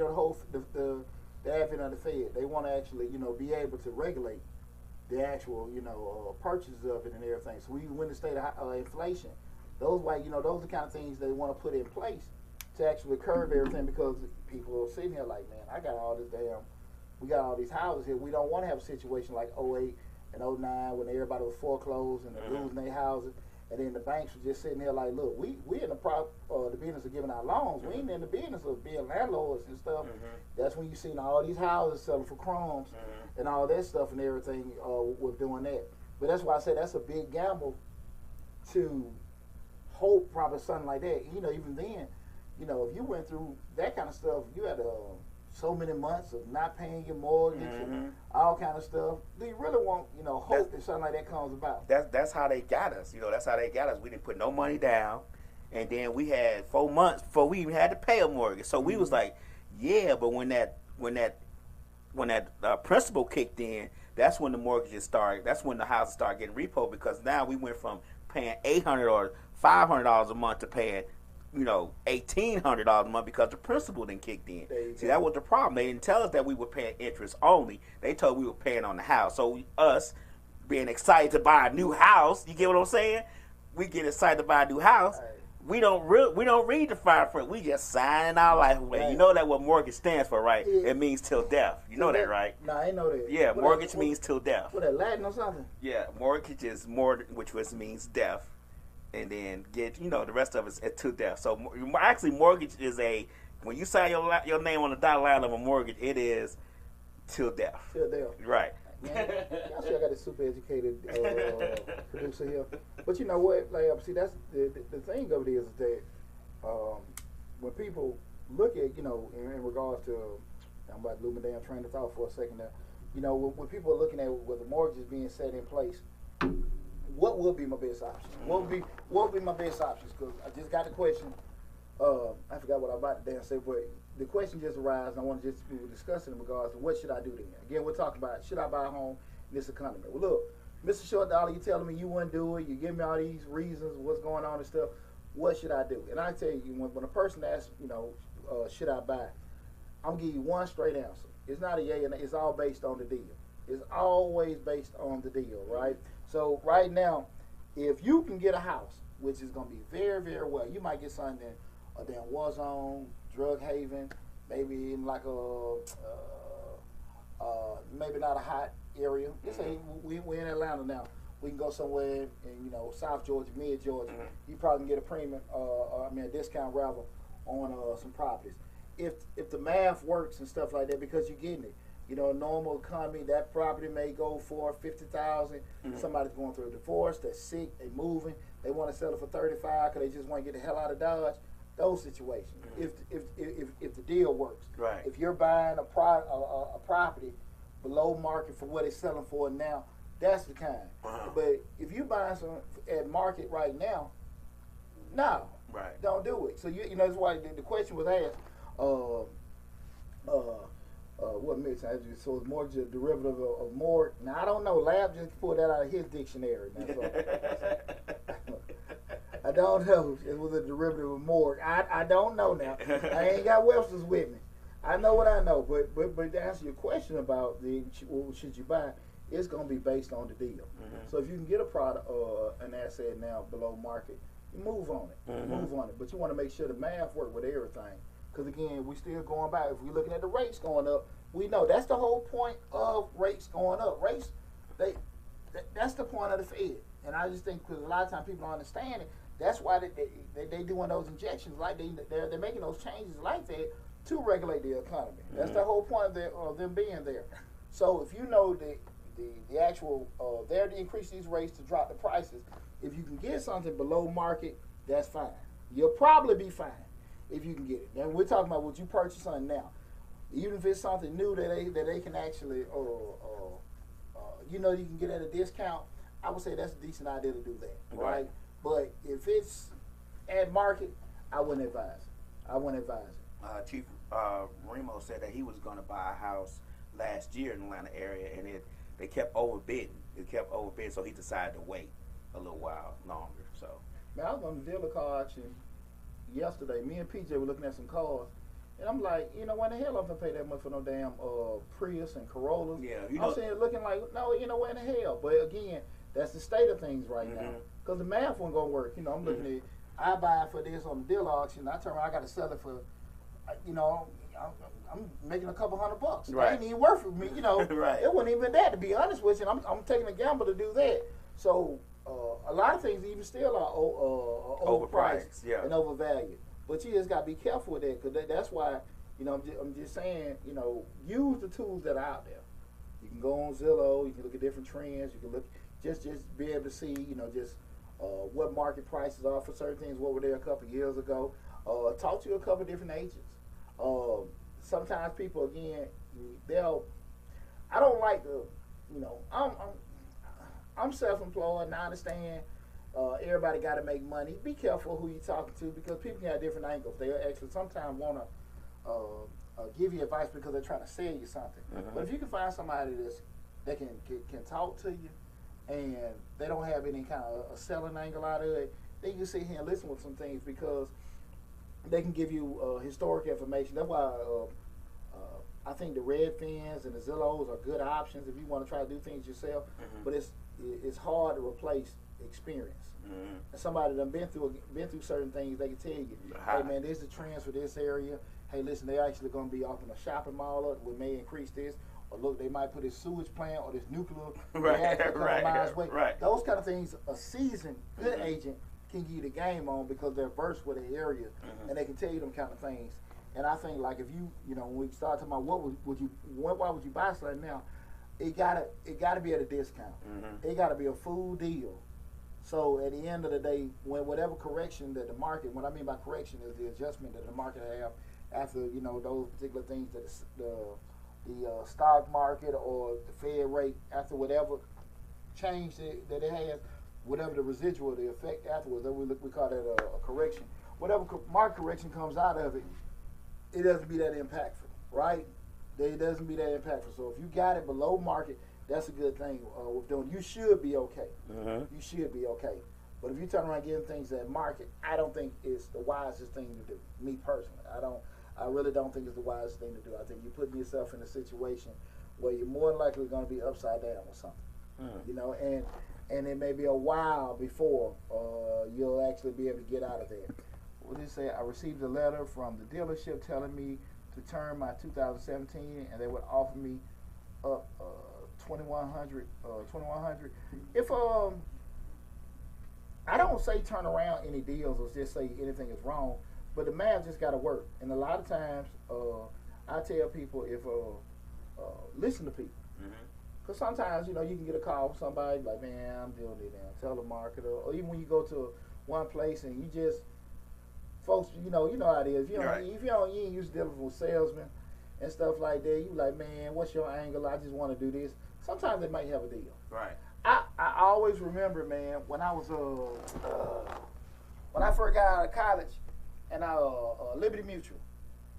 advent of the Fed. They want to actually be able to regulate the actual purchases of it and everything. So we win the state of inflation. Those are the kind of things they want to put in place to actually curb everything, because people are sitting here like, man, we got all these houses here. We don't want to have a situation like 08 and 09 when everybody was foreclosed and they're losing their houses, and then the banks were just sitting here like, look, we in the business of giving out loans. We ain't in the business of being landlords and stuff. That's when you seen all these houses selling for crumbs and all that stuff and everything with doing that. But that's why I say that's a big gamble to hope probably something like that. Even then, if you went through that kind of stuff, you had so many months of not paying your mortgage and all kind of stuff. Do you really want, hope that something like that comes about? That's how they got us. That's how they got us. We didn't put no money down, and then we had 4 months before we even had to pay a mortgage. So we was like, yeah, but when that principal kicked in, that's when the mortgages started. That's when the houses started getting repo, because now we went from paying $800 or $500 a month to paying $1,800 a month, because the principal then kicked in. See, that was the problem. They didn't tell us that we were paying interest only. They told we were paying on the house. So us being excited to buy a new house, you get what I'm saying? We get excited to buy a new house. We don't read the fine print. We just signing our life away. You know that what mortgage stands for, right? It means till death. You know that, right? No, I ain't know that. Yeah, mortgage means till death. What, that Latin or something? Yeah, mortgage is which means death. And then get the rest of it's to death. So actually, mortgage is when you sign your name on the dotted line of a mortgage, it is till death. Till death. Right. Man, I see I got a super educated producer here. But you know what? Like, see, that's the thing of it is that when people look at in regards to, I'm about to lose my damn train of thought for a second there. When people are looking at with the mortgages being set in place, what would be my best option? What would be my best options? Because I just got the question. I forgot what I was about to damn say, but the question just arises. I want to just discuss it in regards to what should I do then. Again, we're talking about, should I buy a home in this economy? Well, look, Mr. Short Dollar, you telling me you wouldn't do it. You give me all these reasons, what's going on and stuff. What should I do? And I tell you, when a person asks, should I buy? I'm gonna give you one straight answer. It's not a yay and it's all based on the deal. It's always based on the deal, right? So right now, if you can get a house, which is going to be very, very well, you might get something in a damn war zone, drug haven, maybe in like maybe not a hot area. Let's say we're in Atlanta now. We can go somewhere in South Georgia, mid Georgia. You probably can get a premium, a discount rather, on some properties. If the math works and stuff like that, because you're getting it. Normal economy, that property may go for $50,000. Somebody's going through a divorce, they're sick, they moving, they want to sell it for $35,000 because they just want to get the hell out of Dodge. those situations. If the deal works, Right. If you're buying a property below market for what it's selling for now, that's the kind. But if you buying some at market right now, no, Right. don't do it. So you know that's why the question was asked. What makes sense? So it's more just a derivative of more. Now I don't know. Lab just pulled that out of his dictionary. Now, so I don't know. It was a derivative of more. I don't know now. I ain't got Webster's with me. I know what I know. But to answer your question about what should you buy, it's gonna be based on the deal. So if you can get a product or an asset now below market, you move on it. Move on it. But you want to make sure the math work with everything. Because again, we still going by. If we're looking at the rates going up, we know that's the whole point of rates going up. Rates, that's the point of the Fed. And I just think because a lot of times people don't understand it, that's why they doing those injections like they're making those changes like that to regulate the economy. That's the whole point of them being there. So if you know the actual they're to increase these rates to drop the prices. If you can get something below market, that's fine. You'll probably be fine if you can get it. Now we're talking about what you purchase on now. Even if it's something new that they can actually, you can get at a discount, I would say that's a decent idea to do that, right? But if it's at market, I wouldn't advise it. Chief Remo said that he was going to buy a house last year in the Atlanta area, and they kept overbidding. So he decided to wait a little while longer. So, man, I was on the dealer car auction yesterday. Me and PJ were looking at some cars. And I'm like, when the hell I'm gonna pay that much for no damn Prius and Corollas? Yeah, I'm saying looking like, no, when the hell? But again, that's the state of things right now. Because the math wasn't gonna work. I'm looking at, I buy for this on the dealer auction. I turn around, I got to sell it for, I'm making a couple $100. Right. It ain't even worth it for me. Right. It wasn't even that, to be honest with you. I'm taking a gamble to do that. So a lot of things even still are overpriced and overvalued. But you just got to be careful with that, because that's why, I'm just saying, use the tools that are out there. You can go on Zillow, you can look at different trends, you can look, just be able to see, what market prices are for certain things, what were there a couple of years ago. Talk to a couple of different agents. Sometimes people, again, I don't like to, I'm self-employed, and I understand. Everybody got to make money. Be careful who you're talking to, because people can have different angles. They actually sometimes want to give you advice because they're trying to sell you something. But if you can find somebody that can talk to you and they don't have any kind of a selling angle out of it, then you can sit here and listen with some things, because they can give you historic information. That's why I think the Redfins and the Zillows are good options if you want to try to do things yourself. But it's hard to replace experience. And somebody that been through certain things, they can tell you, hey man, there's the trends for this area. Hey, listen, they're actually going to be off in a shopping mall, we may increase this, or look, they might put this sewage plant or this nuclear reactor miles away. Those kind of things, a seasoned good agent can give you the game on, because they're versed with the area and they can tell you them kind of things. And I think, like, if you when we start talking about why would you buy something now, it gotta be at a discount. It gotta be a full deal. So at the end of the day, when whatever correction that the market, what I mean by correction is the adjustment that the market have after those particular things that the stock market or the Fed rate, after whatever change that it has, whatever the residual, the effect afterwards, we call that a correction. Whatever market correction comes out of it, it doesn't be that impactful, right? It doesn't be that impactful. So if you got it below market, that's a good thing with doing. You should be okay. You should be okay. But if you turn around getting things at market, I don't think it's the wisest thing to do. Me personally, I really don't think it's the wisest thing to do. I think you're putting yourself in a situation where you're more than likely going to be upside down or something. And it may be a while before you'll actually be able to get out of there. What did it say? I received a letter from the dealership telling me to turn my 2017, and they would offer me up $2,100. If I don't say turn around any deals or just say anything is wrong, but the math just got to work. And a lot of times, I tell people listen to people. Because sometimes, you can get a call from somebody like, man, I'm dealing with it now, telemarketer, or even when you go to one place and you just, folks, you know how it is. If you Right. you ain't used to dealing with salesmen and stuff like that, you like, man, what's your angle? I just want to do this. Sometimes they might have a deal. Right. I always remember, man, when I was when I first got out of college, and Liberty Mutual,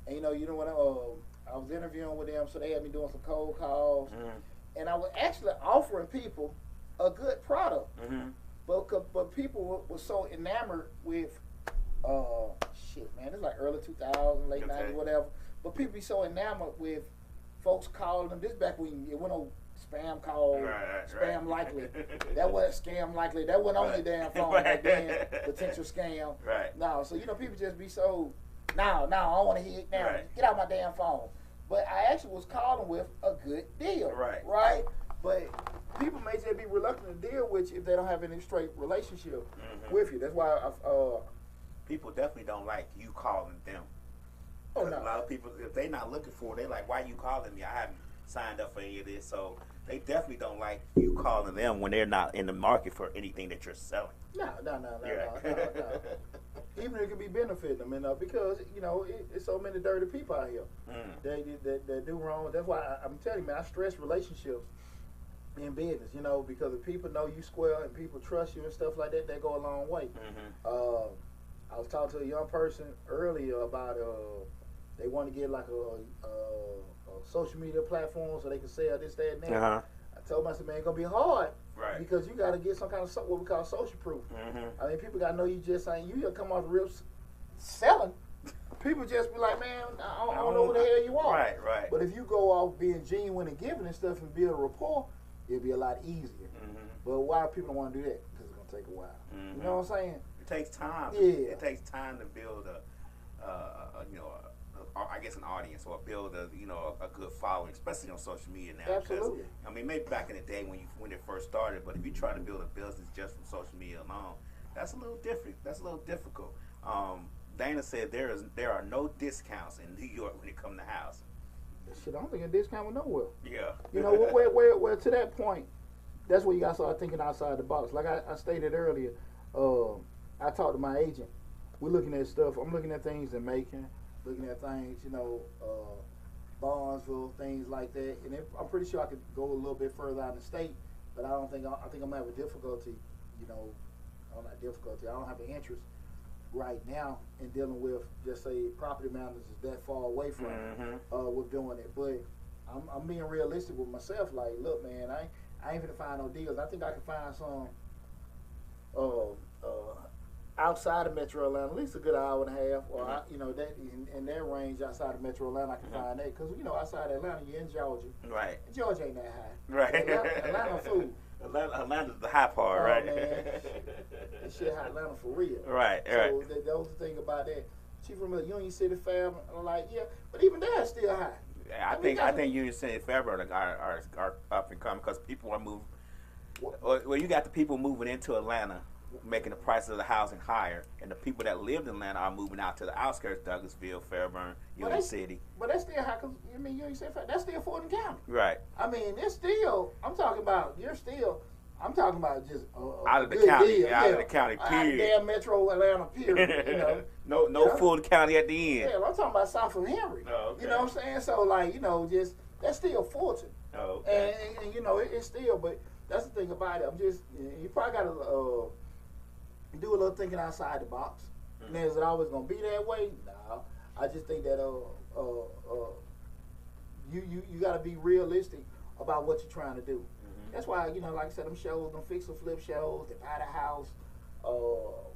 and when I was interviewing with them, so they had me doing some cold calls, and I was actually offering people a good product, but people were so enamored with shit, man, it's like early 2000s, late 90s, whatever. But people be so enamored with folks calling them. This back when it went on spam call, spam likely. That wasn't scam likely. That wasn't on your damn phone back then. Potential scam. Right. No, so people just be so. No, I don't want to hear it now. Right. Get out my damn phone. But I actually was calling with a good deal. Right. Right. But people may just be reluctant to deal with you if they don't have any straight relationship with you. That's why people definitely don't like you calling them. Oh, no. A lot of people, if they're not looking for it, they're like, why you calling me? I haven't signed up for any of this. So they definitely don't like you calling them when they're not in the market for anything that you're selling. No. Even if it can be benefiting them, because, it's so many dirty people out here that do wrong. That's why I'm telling you, man, I stress relationships in business, because if people know you square and people trust you and stuff like that, they go a long way. I was talking to a young person earlier about they want to get like a social media platform so they can sell this, that, and that. I told them, I said, man, it's going to be hard. Right. Because you got to get some kind of what we call social proof. I mean, people got to know you just ain't, you come off the rips selling. People just be like, man, I don't know who the hell you are. Right. But if you go off being genuine and giving and stuff and build a rapport, it'll be a lot easier. But why people don't want to do that? Because it's going to take a while. You know what I'm saying? It takes time. Yeah. It takes time to build I guess an audience, or build a good following, especially on social media now. Absolutely. Because, I mean, maybe back in the day when it first started, but if you try to build a business just from social media alone, that's a little different. That's a little difficult. Dana said there are no discounts in New York when it comes to housing. Shit, I don't think a discount with nowhere. Yeah. Where to that point, that's where you got to start thinking outside the box. Like I stated earlier, I talked to my agent. We're looking at stuff. I'm looking at things in Macon, looking at things, Barnesville, things like that. And I'm pretty sure I could go a little bit further out in the state, but I think I'm gonna have a difficulty, not difficulty. I don't have an interest right now in dealing with, just say, property managers is that far away from with doing it. But I'm being realistic with myself. Like, look, man, I ain't gonna find no deals. I think I can find some outside of Metro Atlanta, at least a good hour and a half, or that in that range outside of Metro Atlanta, I can find that. Because outside Atlanta, you're in Georgia. Right. And Georgia ain't that high. Right. Atlanta food. Atlanta's the high part, right? Man, that shit hot Atlanta for real. Right. So that was the thing about that. She from the Union City Fab, I'm like, yeah, but even that's still high. Yeah, I think Union City Fab are up and coming because people are moving. Well, you got the people moving into Atlanta, making the prices of the housing higher, and the people that lived in Atlanta are moving out to the outskirts, Douglasville, Fairburn, Union City. But that's still high, because Union City Fab, that's still Fulton County. Right. I mean, it's still, I'm talking about just out of the county, deal. out of the county, period. Damn Metro Atlanta, period. No Fulton County at the end. Yeah, I'm talking about South of Henry. Oh, okay. You know what I'm saying? So, just, that's still Fulton. Oh, okay. And it's still, but that's the thing about it. You probably got to do a little thinking outside the box. Now, is it always going to be that way? No. I just think that you got to be realistic about what you're trying to do. That's why, like I said, them shows, them fix and flip shows, they buy the house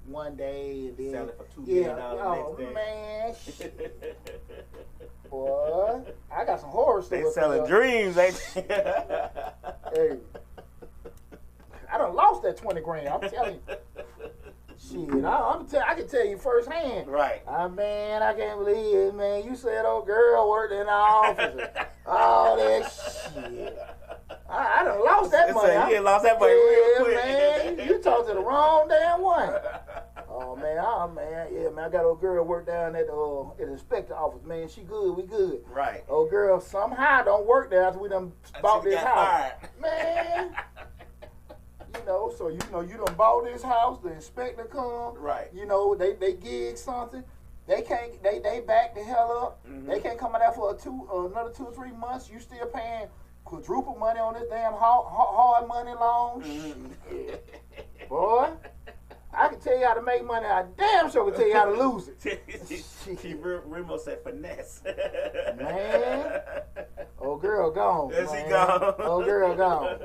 one day and then sell it for $2 million oh next day. Man, shit. Boy, I got some horror stories. They selling dreams, ain't they? Hey, I done lost that 20 grand. I'm telling you. Shit, I can tell you firsthand. Right. Man, I can't believe it, man. You said old girl worked in the office. All that shit. I done lost that money. You lost that money real quick. Man, you talked to the wrong damn one. Oh man, I got old girl work down at the inspector office. Man, she good, we good. Right. Old girl somehow don't work there after we done bought this house. Fired. Man. So you done bought this house, the inspector come. Right. They gig something. They can't. They back the hell up. Mhm. They can't come out there for another 2 or 3 months. You still paying quadruple money on this damn hard money loan. Mhm. Boy, I can tell you how to make money. I damn sure can tell you how to lose it. Remo said finesse. Man, old girl gone. Yes, man. he gone. Old girl gone.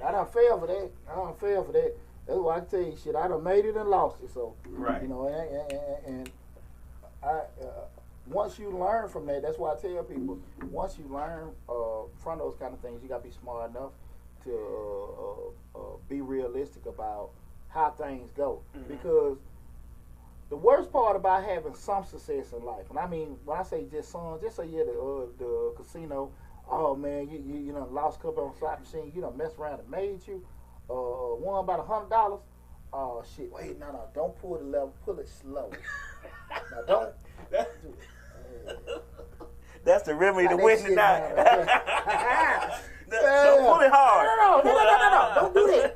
I done fell for that. That's why I tell you, shit. I done made it and lost it. So, right. You know, and I once you learn from that, that's why I tell people, once you learn from those kind of things, you gotta be smart enough to be realistic about how things go. Mm-hmm. Because the worst part about having some success in life, and I mean when I say just some, just say you're the casino. Oh man, you know lost a couple on slot machine. You done messed around and made you won about $100. Oh shit! Wait, no, don't pull the lever. Pull it slow. Now don't. That's the remedy to win tonight. Don't pull it hard. No, don't do that.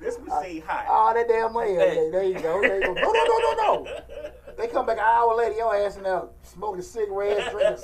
This machine hot. Oh, that damn money. There you go. No. They come back an hour later, your ass in there smoking cigarettes, drinking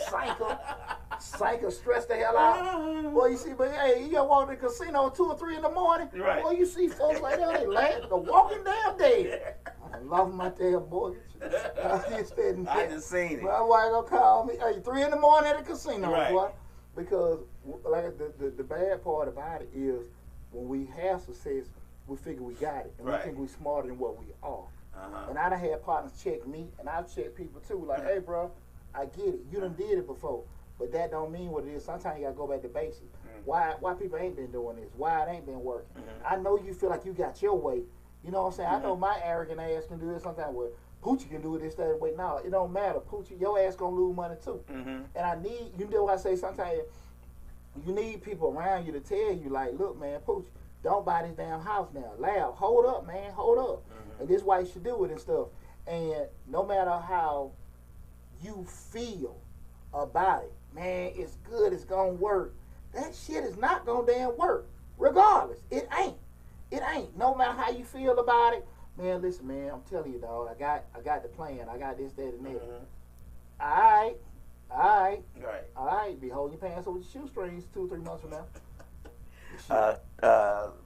Sanka, stressed the hell out. Boy, you see, but hey, you walk to the casino at 2 or 3 in the morning. Right. Boy, you see folks like that, they laugh, the walking damn dead. I love my damn mortgage. I just seen it. My wife gonna call me, hey, 3 in the morning at the casino, right. Boy. Because like the bad part about it is when we have success, we figure we got it, and right. we think we smarter than what we are. Uh-huh. And I done had partners check me, and I've checked people too. Like, hey, bro, I get it. You done did it before, but that don't mean what it is. Sometimes you gotta go back to basics. Mm-hmm. Why people ain't been doing this? Why it ain't been working? Mm-hmm. I know you feel like you got your way. You know what I'm saying? Mm-hmm. I know my arrogant ass can do this sometimes. Well, Poochie can do it this, that, and wait. No, it don't matter. Poochie, your ass gonna lose money too. Mm-hmm. And I need, you know what I say sometimes, you need people around you to tell you, like, look, man, Poochie, don't buy this damn house now. Loud, hold up, man, hold up. Mm-hmm. And this is why you should do it and stuff. And no matter how you feel about it, man, it's good, it's gonna work. That shit is not gonna damn work. Regardless, it ain't. It ain't. No matter how you feel about it, man. Listen, man, I'm telling you, dog. I got the plan. I got this, that, and that. Mm-hmm. All right. Be holding your pants over your shoestrings 2 or 3 months from now.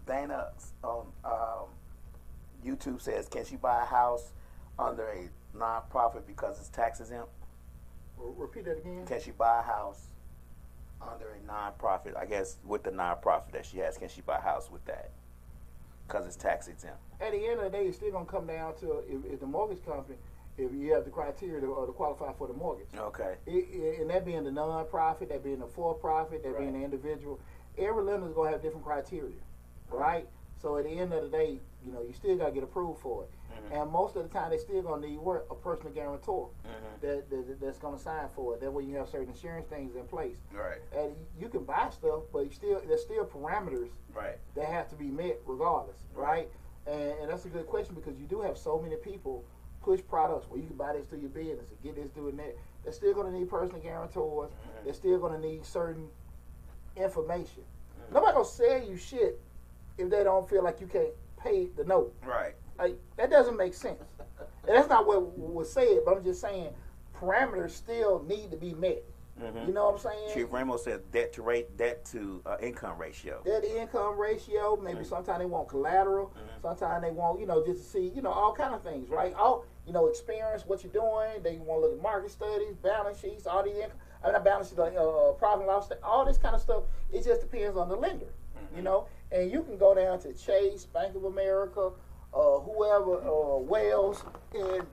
Dana on YouTube says, can she buy a house under a non-profit because it's tax exempt? Repeat that again. Can she buy a house under a non-profit? I guess with the non-profit that she has, can she buy a house with that? Because it's tax exempt. At the end of the day, it's still gonna come down to if the mortgage company, if you have the criteria to qualify for the mortgage. Okay. And that being the non-profit, that being the for-profit, that being the individual, every lender is gonna have different criteria, right? So at the end of the day, you know, you still gotta get approved for it. Mm-hmm. And most of the time, they still gonna need a personal guarantor that's gonna sign for it. That way, you have certain insurance things in place. Right. And you can buy stuff, but there's still parameters that have to be met regardless, right? And that's a good question because you do have so many people push products where you can buy this through your business and get this, doing that. They're still gonna need personal guarantors. Mm-hmm. They're still gonna need certain information. Mm-hmm. Nobody gonna sell you shit if they don't feel like you can't pay the note. Right. Like, that doesn't make sense. And that's not what was said, but I'm just saying parameters still need to be met. Mm-hmm. You know what I'm saying? Chief Ramos says debt to income ratio. Debt to income ratio. Maybe sometimes they want collateral. Mm-hmm. Sometimes they want, just to see, all kind of things, right? All, experience what you're doing. They want to look at market studies, balance sheets, all these not balance sheets, profit and loss, all this kind of stuff. It just depends on the lender, And you can go down to Chase, Bank of America, whoever, Wells, and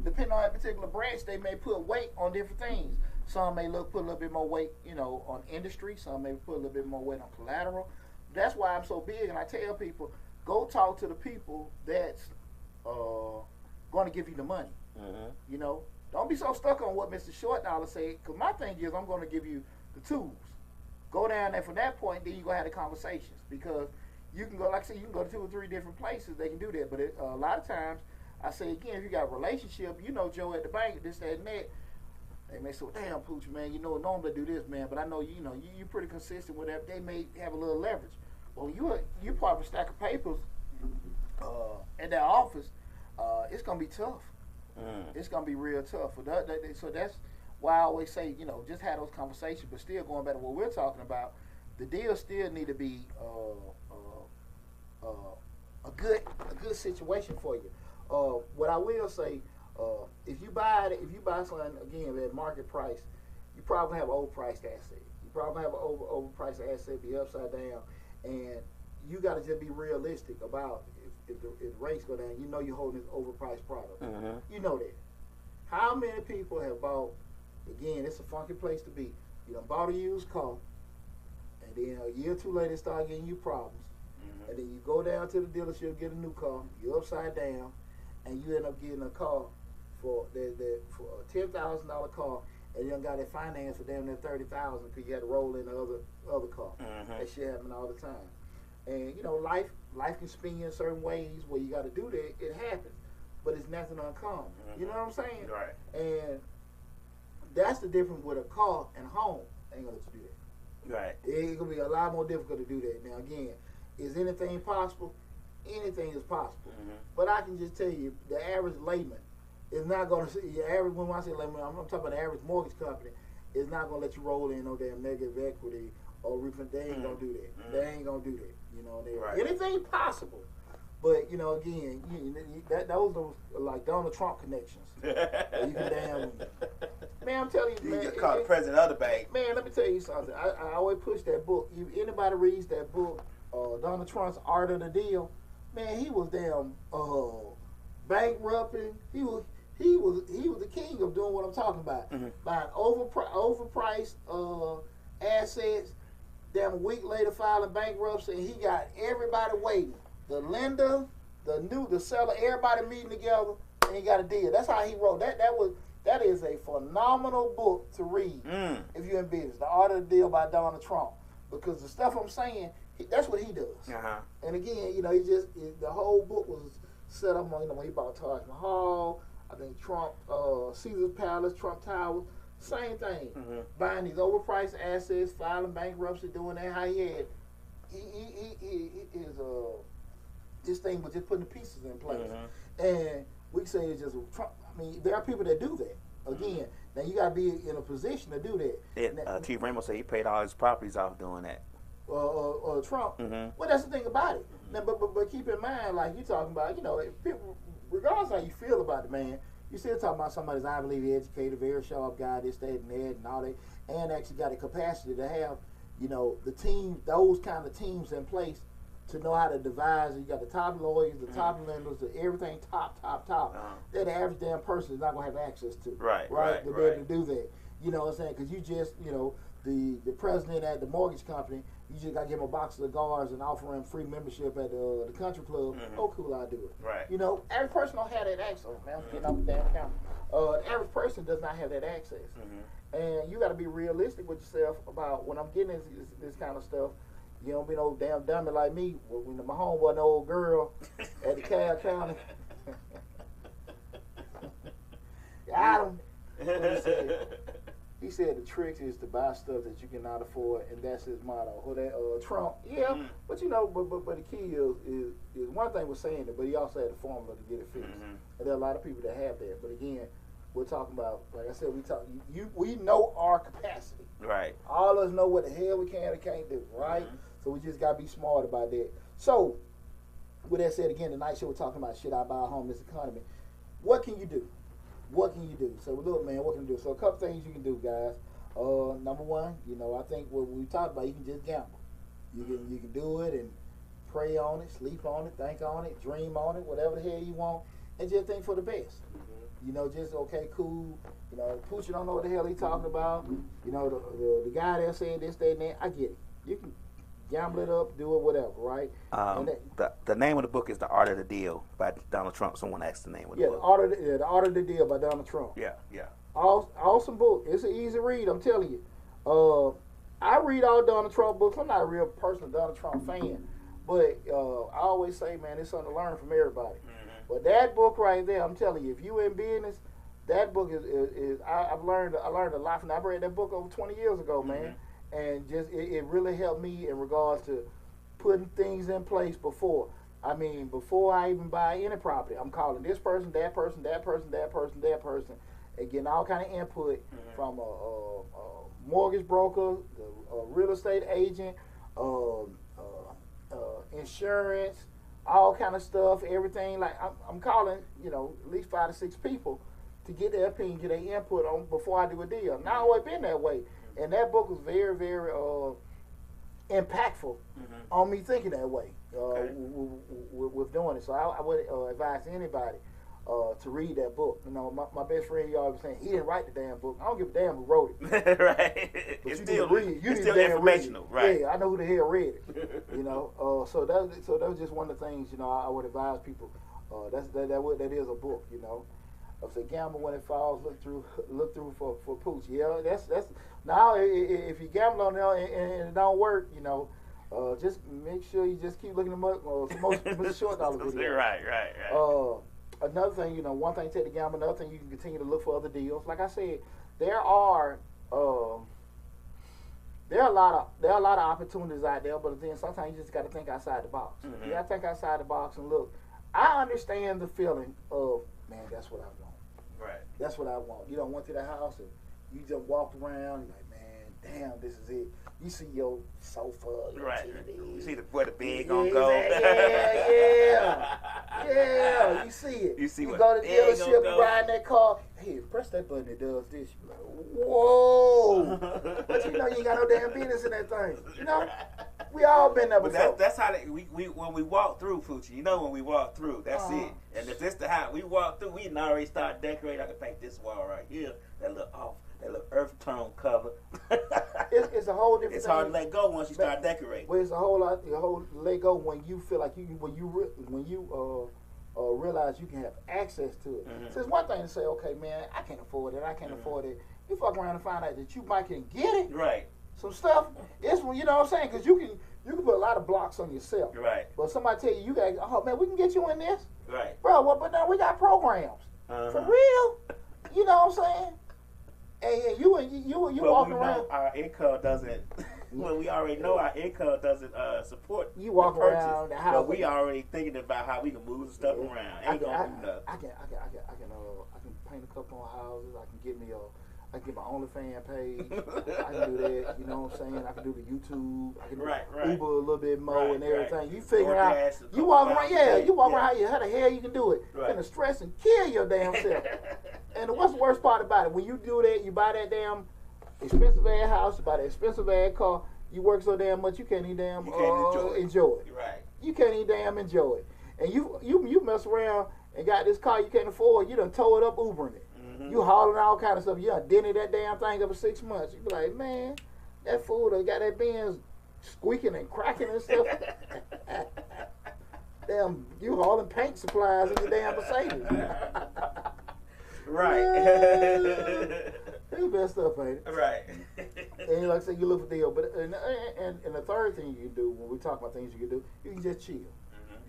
depending on that particular branch, they may put weight on different things. Some may put a little bit more weight, on industry. Some may put a little bit more weight on collateral. That's why I'm so big, and I tell people, go talk to the people that's going to give you the money. Mm-hmm. Don't be so stuck on what Mr. Short Dollar said, because my thing is I'm going to give you the tools. Go down there from that point, then you're going to have the conversations, because you can go, like I said, you can go to 2 or 3 different places. They can do that. But a lot of times, I say again, if you got a relationship, Joe at the bank, this, that, and that, they may say, well, damn, Pooch, man, normally do this, man, but I know, you're pretty consistent with that. They may have a little leverage. Well, you're part of a stack of papers at their office. it's gonna be tough. It's gonna be real tough. So that's why I always say, just have those conversations. But still, going back to what we're talking about, the deal still need to be a good situation for you. What I will say, if you buy something again at market price, you probably have an overpriced asset. You probably have an overpriced asset, be upside down, and you got to just be realistic about if the rates go down. You're holding this overpriced product. You know that. How many people have bought? Again, it's a funky place to be. You done bought a used car, and then a year or two later, it start getting you problems. And then you go down to the dealership, get a new car. You're upside down, and you end up getting a car for a $10,000 car, and you done got it financed for damn near $30,000 because you had to roll in the other car. That shit happen all the time. And life can spin you in certain ways where you got to do that. It happens, but it's nothing uncommon. You know what I'm saying? Right. And that's the difference with a car and a home. Ain't gonna let you do that. Right. It's gonna be a lot more difficult to do that. Now again, is anything possible? Anything is possible. But I can just tell you, the average layman is not gonna see your average. When I say layman, I'm talking about the average mortgage company is not gonna let you roll in no damn negative equity or refinance. They ain't gonna do that. They ain't gonna do that. Right. Anything possible. But again, those are like Donald Trump connections. You can damn. Man, I'm telling you, man. You just called the president of the bank. Man, let me tell you something. I always push that book. If anybody reads that book, Donald Trump's Art of the Deal, man, he was damn bankrupting. He was the king of doing what I'm talking about. Buying overpriced assets. Damn, a week later filing bankruptcy, and he got everybody waiting. The lender, the seller, everybody meeting together, and he got a deal. That's how he wrote. That is a phenomenal book to read if you're in business. The Art of the Deal by Donald Trump. Because the stuff I'm saying, that's what he does. And again, the whole book was set up on, when he bought Taj Mahal, I think Trump, Caesar's Palace, Trump Tower, same thing. Buying these overpriced assets, filing bankruptcy, doing that. How he had, this thing was just putting the pieces in place. And we say it's just Trump. I mean, there are people that do that. Again, now you got to be in a position to do that. Chief Ramos said he paid all his properties off doing that. Trump. Well, that's the thing about it. Now, but keep in mind, like you talking about, people, regardless of how you feel about the man, you still talking about somebody that's Ivy League educated, very sharp guy, this, that, and that, and all that, and actually got the capacity to have, the team, those kind of teams in place to know how to devise. You got the top lawyers, the top lenders, everything top. That the average damn person is not gonna have access to. Right. To be able to do that. You know what I'm saying? Because you just, the president at the mortgage company, you just got to give him a box of cigars and offer him free membership at the country club. Oh, cool, I'll do it. Right. Average person don't have that access. Man, I'm getting off the damn counter. The average person does not have that access. And you got to be realistic with yourself about when I'm getting this kind of stuff. You don't be no damn dummy like me. When my home was an old girl at the Cal County. Got him. He said the trick is to buy stuff that you cannot afford, and that's his motto. Or that Trump, but but the key is one thing was saying it, but he also had the formula to get it fixed. And there are a lot of people that have that. But again, we're talking about, like I said, we know our capacity. Right. All of us know what the hell we can and can't do. Right. So we just gotta be smart about that. So, with that said, again, tonight show we're talking about should I buy a home in this economy? What can you do? What can you do? So look, man, what can you do? So a couple things you can do, guys. Number one, I think what we talked about, you can just gamble. You can do it and pray on it, sleep on it, think on it, dream on it, whatever the hell you want, and just think for the best. Just okay, cool. Poochie don't know what the hell he talking about. The guy there saying this, that, and that. I get it. You can gamble it up, do it, whatever, right? The name of the book is The Art of the Deal by Donald Trump. Someone asked the name of the book. The Art of the Deal by Donald Trump. Yeah. Awesome book. It's an easy read, I'm telling you. I read all Donald Trump books. I'm not a real personal Donald Trump fan, but I always say, man, it's something to learn from everybody. But that book right there, I'm telling you, if you in business, that book is I've learned a lot from that. I read that book over 20 years ago, man. And just it really helped me in regards to putting things in place before. I mean, before I even buy any property, I'm calling this person, that person, that person, that person, that person, and getting all kind of input from a mortgage broker, a real estate agent, insurance, all kind of stuff, everything. Like I'm calling, at least 5 to 6 people to get their opinion, get their input on before I do a deal. Now, I've always been that way, and that book was very, very impactful on me thinking that way with doing it. So I would advise anybody to read that book. My best friend, he always saying he didn't write the damn book. I don't give a damn who wrote it. Right. But It's you still, need to read. it's still informational, right? Yeah, I know who the hell read it. So that was just one of the things I would advise people. That is a book. I say gamble when it falls. Look through for pooch. Yeah, that's now if you gamble on there and it don't work, just make sure you just keep looking them up. Most short dollar videos. Right. Another thing, one thing take the gamble. Another thing, you can continue to look for other deals. Like I said, there are a lot of opportunities out there, but then sometimes you just got to think outside the box. You got to think outside the box and look. I understand the feeling of, man, that's what I want. Right. That's what I want. You went to the house and you just walked around. You're like, man, damn, this is it. You see your sofa, your TV. You see where the bed gonna go. Yeah. You see it. You go to the dealership, you ride in that car. Hey, press that button, it does this. You be like, whoa. But you ain't got no damn business in that thing. We all been there before. But that's how we when we walk through, Fucci. When we walk through, that's it. And if this the house we walk through, we can already start decorating. I can paint this wall right here. That little earth tone cover. It's a whole different. It's thing. hard to let go once you start decorating. Well, it's a whole let go when you feel like when you realize you can have access to it. So it's one thing to say, okay, man, I can't afford it. I can't afford it. You fuck around and find out that you might can get it. Right. Some stuff. It's when what I'm saying, because you can put a lot of blocks on yourself. Right. But somebody tell you got, oh man, we can get you in this. Right. Bro, but now we got programs. For real. You know what I'm saying? And you walking around. Our income doesn't. Well, we already know our income doesn't support. You walk the purchase, around the house. but we already thinking about how we can move stuff around. Ain't gonna do nothing. I can paint a couple of houses. I can get my OnlyFans page. I can do that. You know what I'm saying? I can do the YouTube. I can do Uber a little bit more and everything. You figure out. You walk around. You walk around. How the hell you can do it? You're gonna stress and kill your damn self. And what's the worst part about it? When you do that, you buy that damn expensive ass house, you buy that expensive ass car. You work so damn much, you can't even damn enjoy it. Right. You can't even damn enjoy it. And you mess around and got this car you can't afford. You done tore it up Ubering it. You hauling all kind of stuff. You done dented that damn thing up for 6 months. You be like, man, that fool done got that Benz squeaking and cracking and stuff. Damn, you hauling paint supplies in your damn Mercedes. Right. It's best stuff, ain't it? Right. And like I said, you look for deal. But and the third thing you can do when we talk about things you can do, you can just chill.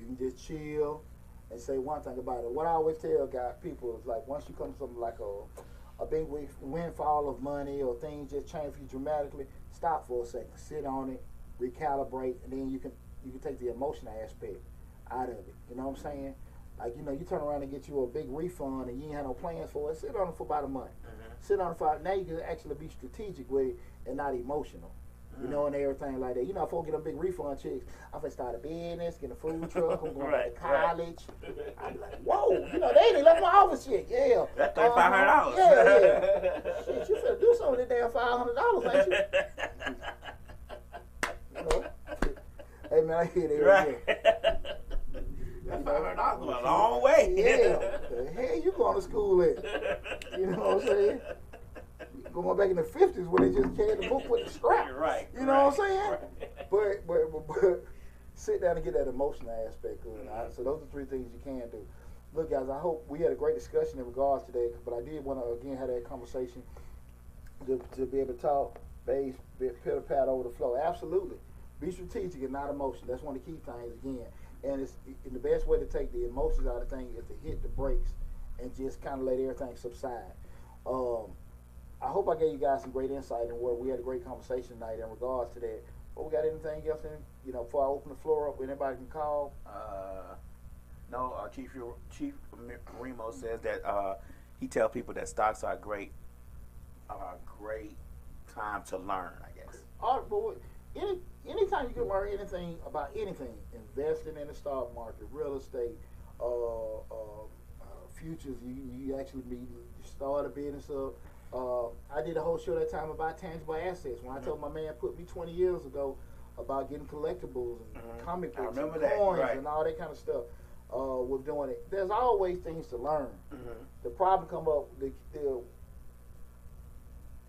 You can just chill and say one thing about it. What I always tell people is like once you come to something like a big windfall of money or things just change for you dramatically, stop for a second, sit on it, recalibrate, and then you can take the emotional aspect out of it. You know what I'm saying? Like, you turn around and get you a big refund and you ain't had no plans for it, sit on it for about a month. Sit on it for, now you can actually be strategic with it and not emotional. And everything like that. If I get a big refund checks, I'm going to start a business, get a food truck, I'm going to college. I'm like, whoa, they ain't left my office yet. Yeah. That's $500. Yeah. Shit, you finna do something with that damn $500, ain't you? Hey, man, I hear that. Right. That $500 goes a long way. Yeah. The hell you going to school at? You know what I'm saying? Going back in the 50s when they just carried the book with the strap. Right. You know what I'm saying? Right. But sit down and get that emotional aspect of it. So those are 3 things you can do. Look, guys, I hope we had a great discussion in regards today, but I did want to, again, have that conversation to be able to talk, base, pitter-pat over the flow. Absolutely. Be strategic and not emotional. That's one of the key things, again. And the best way to take the emotions out of things is to hit the brakes and just kind of let everything subside. I hope I gave you guys some great insight and where we had a great conversation tonight in regards to that. But we got anything else before I open the floor up, anybody can call. No, Chief Remo says that he tells people that stocks are a great time to learn, I guess. Anytime you can learn anything about anything, investing in the stock market, real estate, futures, you actually start a business up. I did a whole show that time about tangible assets. When I told my man put me 20 years ago about getting collectibles and comic books and coins and all that kind of stuff. With doing it, there's always things to learn. The problem come up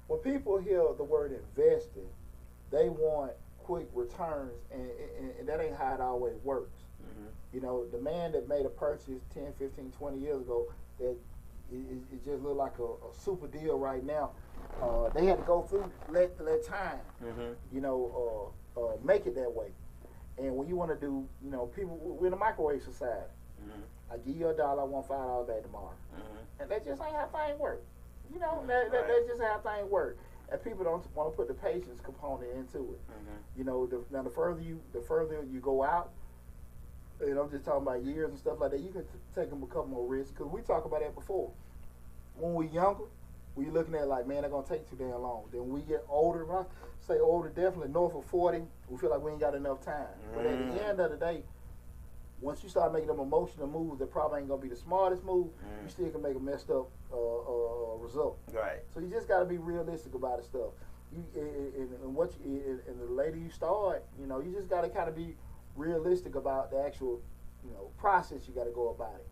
when people hear the word investing, they want quick returns, and that ain't how it always works. The man that made a purchase 10, 15, 20 years ago, that it just look like a super deal right now. They had to go through let time, make it that way. And when you want to do, people, we're in a microwave society. I give you $1, I want $5 back tomorrow. And that just ain't how things work. That's just how things work. And people don't want to put the patience component into it. Now the further you go out, and I'm just talking about years and stuff like that, you can take them a couple more risks. Because we talked about that before. When we're younger, we're looking at like, man, they're going to take too damn long. Then when we get older, I say older, definitely north of 40, we feel like we ain't got enough time. But at the end of the day, once you start making them emotional moves that probably ain't going to be the smartest move, you still can make a messed up result. Right. So you just got to be realistic about the stuff. And the later you start, you just got to kind of be realistic about the actual, process you got to go about it.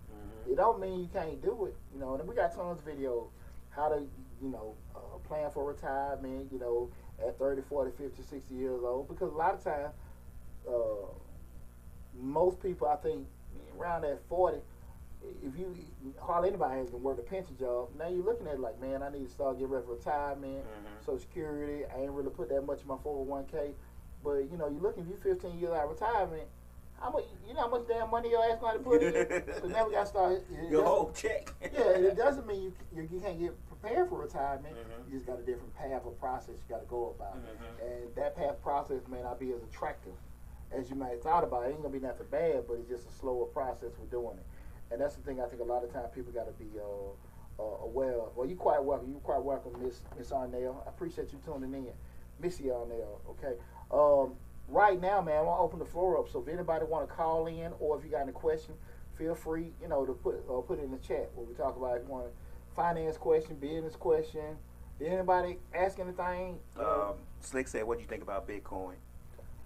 It don't mean you can't do it, and we got tons of videos how to, plan for retirement, at 30, 40, 50, 60 years old, because a lot of times, most people, I think, around that 40, if you, hardly anybody has to work a pension job, now you're looking at it like, man, I need to start getting ready for retirement, Social Security, I ain't really put that much in my 401k, but, you're looking, if you're 15 years out of retirement, how much, how much damn money your ass going to put in? So now we got to start. Your whole check. Yeah, and it doesn't mean you can't get prepared for retirement. You just got a different path or process you got to go about. And that path process may not be as attractive as you might have thought about. It ain't going to be nothing bad, but it's just a slower process for doing it. And that's the thing I think a lot of times people got to be aware of. Well, you're quite welcome. You're quite welcome, Miss Arnell. I appreciate you tuning in. Missy Arnell, okay? Right now, man, I want to open the floor up. So if anybody want to call in, or if you got any question, feel free, to put it in the chat where we talk about if you want a finance question, business question. Did anybody ask anything? Slick said, "What do you think about Bitcoin?"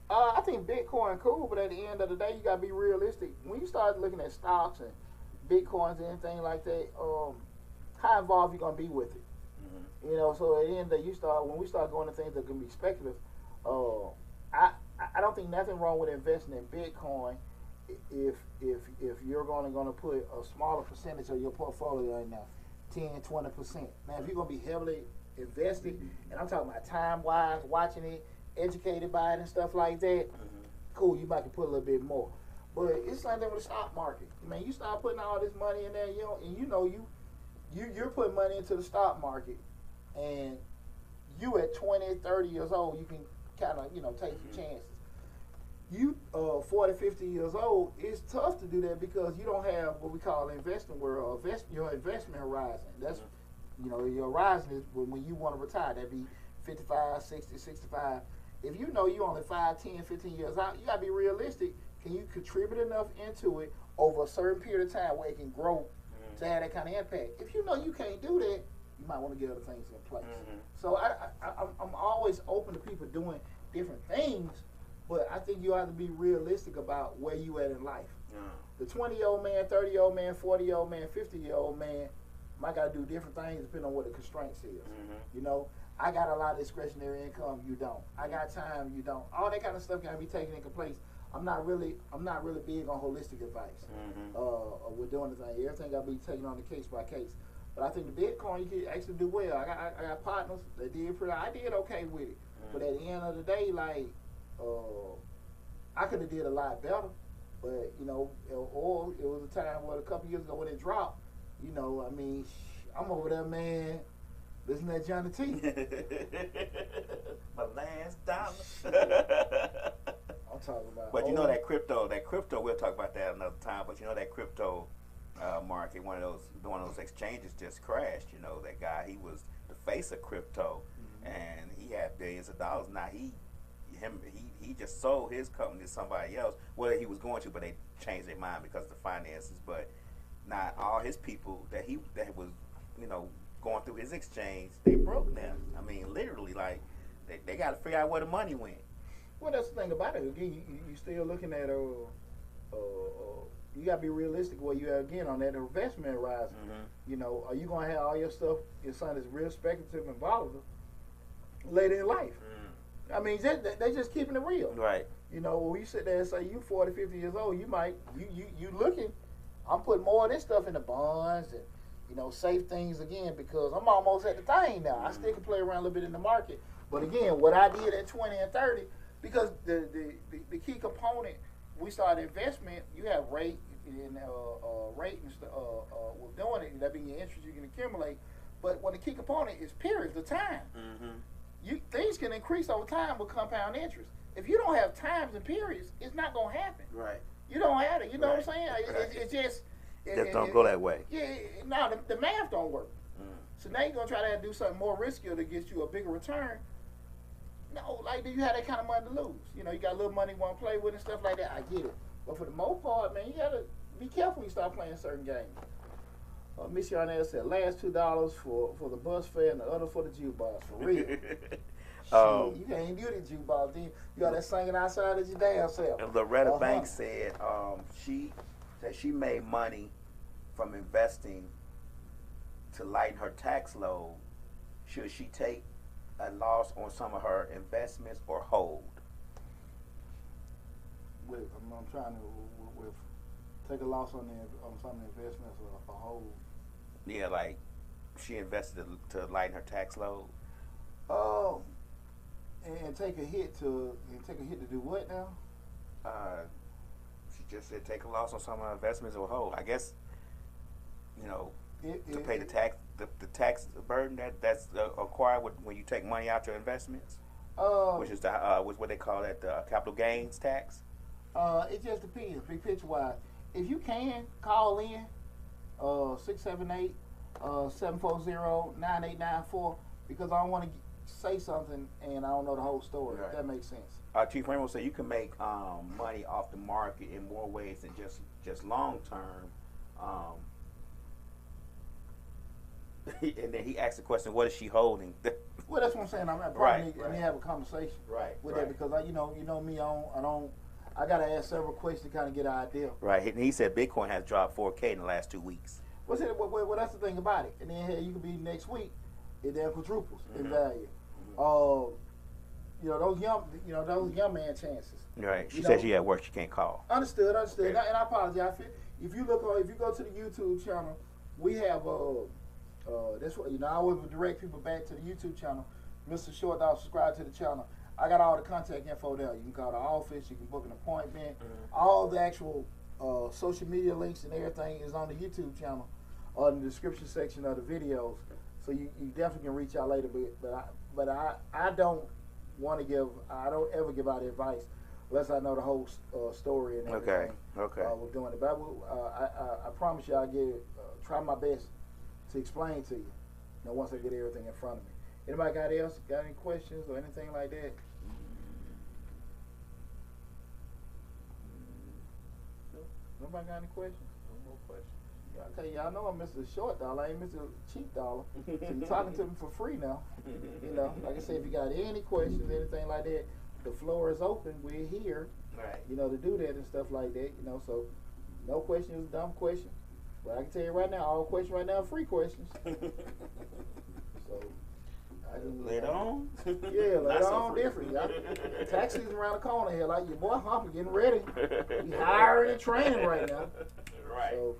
I think Bitcoin cool, but at the end of the day, you gotta be realistic. When you start looking at stocks and Bitcoins and anything like that, how involved you gonna be with it? So at the end of the day, when we start going to things that can be speculative, I don't think nothing wrong with investing in Bitcoin if you're gonna put a smaller percentage of your portfolio in there, 10-20%. Now if you're gonna be heavily invested, and I'm talking about time wise, watching it, educated by it and stuff like that, cool, you might can put a little bit more. But it's something with the stock market. Man, you start putting all this money in there, you're putting money into the stock market, and you at 20, 30 years old, you can kind of, take some chances. You 40, 50 years old, it's tough to do that because you don't have what we call the investment world, your investment horizon. That's, your horizon is when you want to retire. That'd be 55, 60, 65. If you only 5, 10, 15 years out, you got to be realistic. Can you contribute enough into it over a certain period of time where it can grow to have that kind of impact? If you can't do that, you might want to get other things in place. So I'm always open to people doing different things, but I think you have to be realistic about where you at in life. The 20-year-old man, 30-year-old man, 40-year-old man, 50-year-old man might got to do different things depending on what the constraints is. I got a lot of discretionary income, you don't. I got time, you don't. All that kind of stuff got to be taken into place. I'm not really big on holistic advice. We're doing the thing. Everything got to be taken on the case by case. But I think the Bitcoin, you can actually do well. I got partners that did pretty. I did okay with it. But at the end of the day, like, I could have did a lot better. But or it was a time where a couple years ago when it dropped. I'm over there, man. Listen to Johnny T. My last dollar. I'm talking about. But you know that crypto, we'll talk about that another time. But you know that crypto market, one of those exchanges just crashed. You know that guy, he was the face of crypto, and he had billions of dollars. Now he just sold his company to somebody else. Well, he was going to, but they changed their mind because of the finances. But not all his people that was, you know, going through his exchange, they broke now. I mean, literally, like they got to figure out where the money went. Well, that's the thing about it. Again, you still looking at you gotta be realistic where you are again on that investment horizon. You know, are you gonna have all your stuff? Your son is real speculative and volatile later in life. I mean, they just keeping it real. Right. You know, when you sit there and say you 40, 50 years old, you might you looking. I'm putting more of this stuff in the bonds and, you know, safe things again because I'm almost at the thing now. I still can play around a little bit in the market, but again, what I did at 20 and 30. Because the key component, we started investment. You have rate and rate and stuff. With doing it, that being your interest you can accumulate. But what the key component is periods, the time. Things can increase over time with compound interest. If you don't have times and periods, it's not gonna happen. Right. You don't have it. You know what I'm saying? It's just. Just don't go that way. Yeah. No, the math don't work. So now you're gonna try to do something more riskier to get you a bigger return. No, like, do you have that kind of money to lose? You know, you got a little money you want to play with and stuff like that. I get it. But for the most part, man, you got to be careful when you start playing certain games. Miss Yarnell said, last $2 for the bus fare and the other for the jukebox. For real. You can't do the jukebox. Then you got that singing outside of your damn self. Loretta Banks said she made money from investing to lighten her tax load. Should she take a loss on some of her investments or hold? I'm trying to take a loss on some investments or hold. Yeah, like she invested to lighten her tax load. Oh, and take a hit to do what now? She just said take a loss on some of her investments or hold. I guess, you know, to pay the tax. The tax burden that's acquired when you take money out your investments, which is what they call that the capital gains tax. It just depends, big picture wise. If you can call in 678-740-9894 because I don't want to say something and I don't know the whole story. Right. If that makes sense. Chief Raymond said you can make money off the market in more ways than just long term. And then he asked the question, what is she holding? Well, that's what I'm saying. I probably need to have a conversation with that because you know me, I gotta ask several questions to kind of get an idea. Right. And he said Bitcoin has dropped 4K in the last 2 weeks. Well, that's the thing about it. And then hey, you could be next week, it then quadruples in value. You know those young man chances. Right. She said she at work. She can't call. Understood. Okay. And I apologize. If you go to the YouTube channel, we have that's what I always would direct people back to the YouTube channel. Mr. Short Dog, subscribe to the channel. I got all the contact info there. You can call the office. You can book an appointment. All the actual social media links and everything is on the YouTube channel or in the description section of the videos. So you definitely can reach out later. But I don't ever give out advice unless I know the whole story and everything. Okay. We're doing it. But I promise you, I'll try my best to explain to you. You know, once I get everything in front of me. Anybody got any questions or anything like that? Nobody got any questions? No more questions. Okay, y'all know I'm Mr. Short Dollar. I ain't Mr. Cheap Dollar. So you're talking to me for free now. You know, like I said, if you got any questions, anything like that, the floor is open. We're here. Right. You know, to do that and stuff like that. You know, so no question is a dumb question. But I can tell you right now, all questions right now are free questions. So later on? Yeah, later on different. Tax season around the corner here. Like your boy Humpy getting ready. He hiring and training right now. Right. So,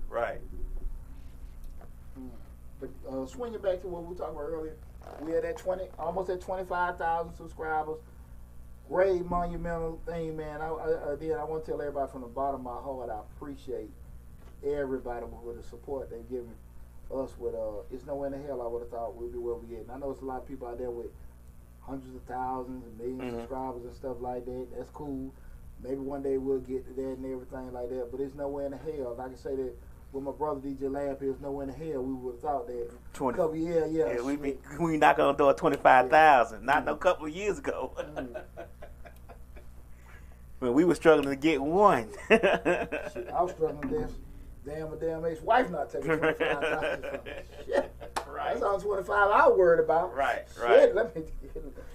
right. But swinging back to what we were talking about earlier, we had almost at 25,000 subscribers. Great monumental thing, man. I want to tell everybody from the bottom of my heart, I appreciate everybody with the support they've given us with it's nowhere in the hell I would have thought we'd be where we at. And I know it's a lot of people out there with hundreds of thousands and millions of subscribers and stuff like that. That's cool. Maybe one day we'll get to that and everything like that. But it's nowhere in the hell. Like I say that with my brother DJ Lamp, there's nowhere in the hell we would have thought that. 20. Yeah, we knock on the door 25,000. Not no couple of years ago. When we were struggling to get one. Shit, I was struggling with this. My damn ex-wife not taking 25,000 from me. Shit. Right. That's all 25 I was worried about. Right. Shit, let me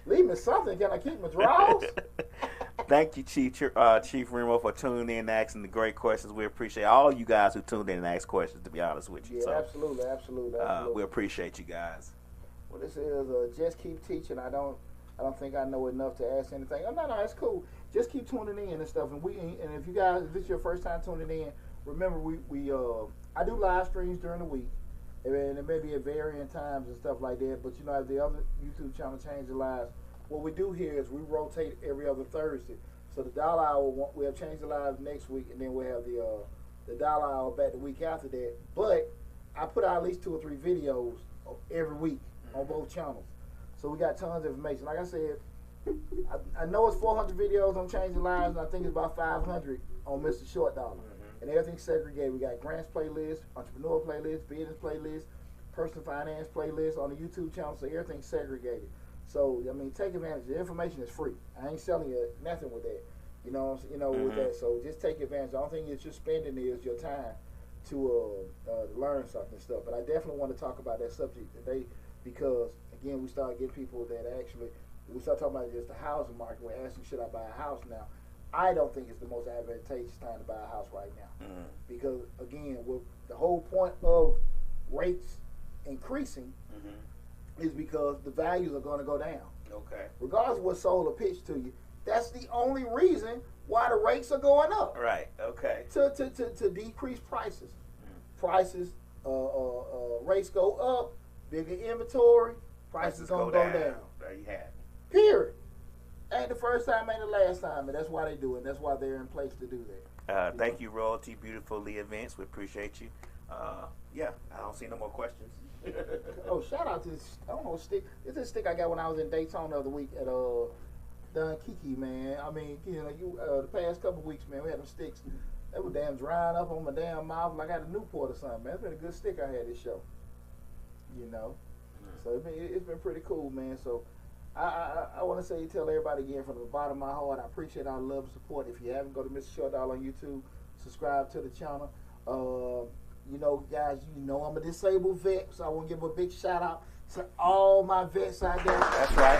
leave me something. Can I keep my drawers? Thank you, Chief Remo, for tuning in and asking the great questions. We appreciate all you guys who tuned in and asked questions, to be honest with you. Yeah, so, absolutely. We appreciate you guys. Well, this is just keep teaching. I don't think I know enough to ask anything. Oh, no, it's cool. Just keep tuning in and stuff. And if you guys, if this is your first time tuning in, remember I do live streams during the week, and it may be at varying times and stuff like that. But as the other YouTube channel Change the Lives, what we do here is we rotate every other Thursday. So the Dollar Hour, we have Change the Lives next week, and then we have the Dollar Hour back the week after that. But I put out at least 2 or 3 videos every week on both channels. So we got tons of information. Like I said, I know it's 400 videos on Change the Lives, and I think it's about 500 on Mr. Short Dollar. And everything's segregated. We got grants playlist, entrepreneur playlist, business playlist, personal finance playlist on the YouTube channel. So everything's segregated. So take advantage. The information is free. I ain't selling you nothing with that. With that. So just take advantage. The only thing that you're spending is your time to learn something and stuff. But I definitely want to talk about that subject today because again, we start getting people that actually we start talking about just the housing market. We're asking, should I buy a house now? I don't think it's the most advantageous time to buy a house right now. Because, again, with the whole point of rates increasing is because the values are going to go down. Okay. Regardless of what sold or pitched to you, that's the only reason why the rates are going up. Right, okay. To decrease prices. Prices, rates go up, bigger inventory, prices going to go down. There you have it. Period. Ain't the first time, ain't the last time, and that's why they do it. That's why they're in place to do that. Thank you, Royalty Beautifully Events. We appreciate you. I don't see no more questions. Shout out to this. I don't know, stick. It's a stick I got when I was in Daytona the other week at Don Kiki, man. I mean, the past couple of weeks, man, we had them sticks. They were damn drying up on my damn mouth like I had a Newport or something, man. It's been a good stick I had this show. So it's been pretty cool, man. So I want to say, tell everybody again from the bottom of my heart, I appreciate our love and support. If you haven't, go to Mr. Short Dollar on YouTube, subscribe to the channel. Guys, I'm a disabled vet, so I want to give a big shout out to all my vets out there. That's right.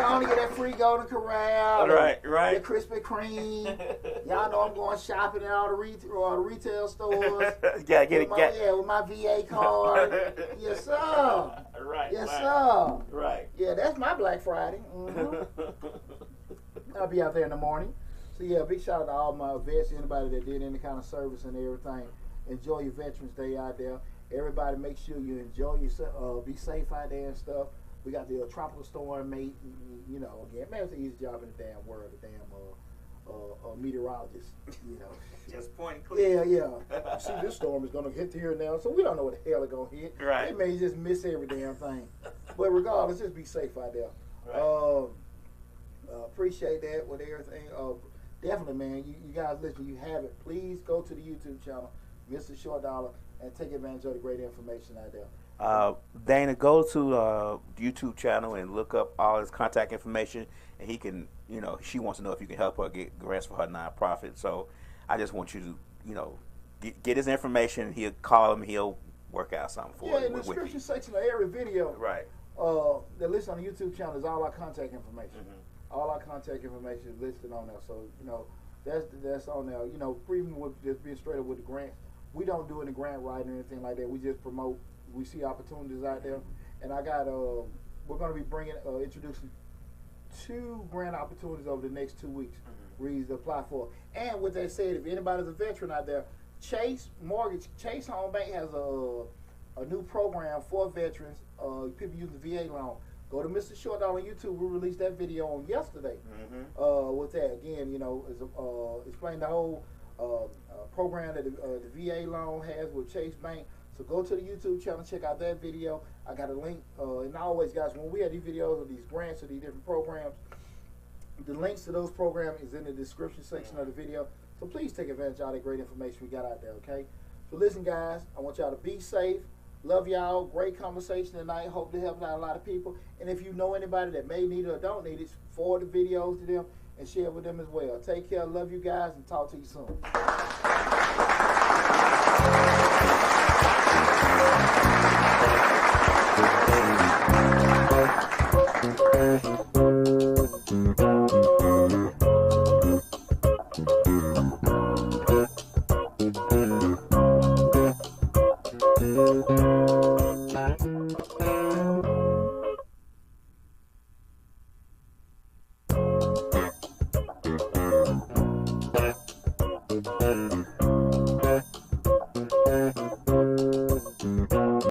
I want to get that free Golden Corral. Right. The Krispy Kreme. Y'all know I'm going shopping in all the retail stores. Yeah, get it. With my VA card. Yes, sir. Right. Yes, sir. Right. Yeah, that's my Black Friday. I'll be out there in the morning. So yeah, big shout out to all my vets, anybody that did any kind of service and everything. Enjoy your Veterans Day out there. Everybody, make sure you enjoy yourself. Be safe out there and stuff. We got the tropical storm, mate. Again, man, it's the easiest job in the damn world. The damn meteorologist. Just point and click. Yeah. See, this storm is gonna hit here now, so we don't know what the hell it's gonna hit. Right. It may just miss every damn thing. But regardless, just be safe out there. Right. Appreciate that with everything. Definitely, man. You guys listen. You have it. Please go to the YouTube channel, Mr. Short Dollar, and take advantage of the great information out there. Dana, go to YouTube channel and look up all his contact information, and he can, she wants to know if you can help her get grants for her nonprofit. So I just want you to, get his information. He'll call him. He'll work out something for you. Yeah, in the description section of every video, right, that listed on the YouTube channel is all our contact information. All our contact information is listed on there. So that's on there. Even with just being straight up with the grants, we don't do any grant writing or anything like that. We just promote. We see opportunities out there, and I got we're going to be introducing 2 grant opportunities over the next 2 weeks. Reads to apply for. And with that said, if anybody's a veteran out there, Chase Home Bank has a new program for veterans. People using the VA loan. Go to Mr. Short Dollar on YouTube. We released that video on yesterday. With that again, explain the whole program that the VA loan has with Chase Bank. So go to the YouTube channel, check out that video. I got a link. And always, guys, when we have these videos of these grants or these different programs, the links to those programs is in the description section of the video. So please take advantage of all the great information we got out there, okay? So listen, guys, I want y'all to be safe. Love y'all. Great conversation tonight. Hope to help out a lot of people. And if you know anybody that may need it or don't need it, forward the videos to them and share it with them as well. Take care. Love you guys, and talk to you soon.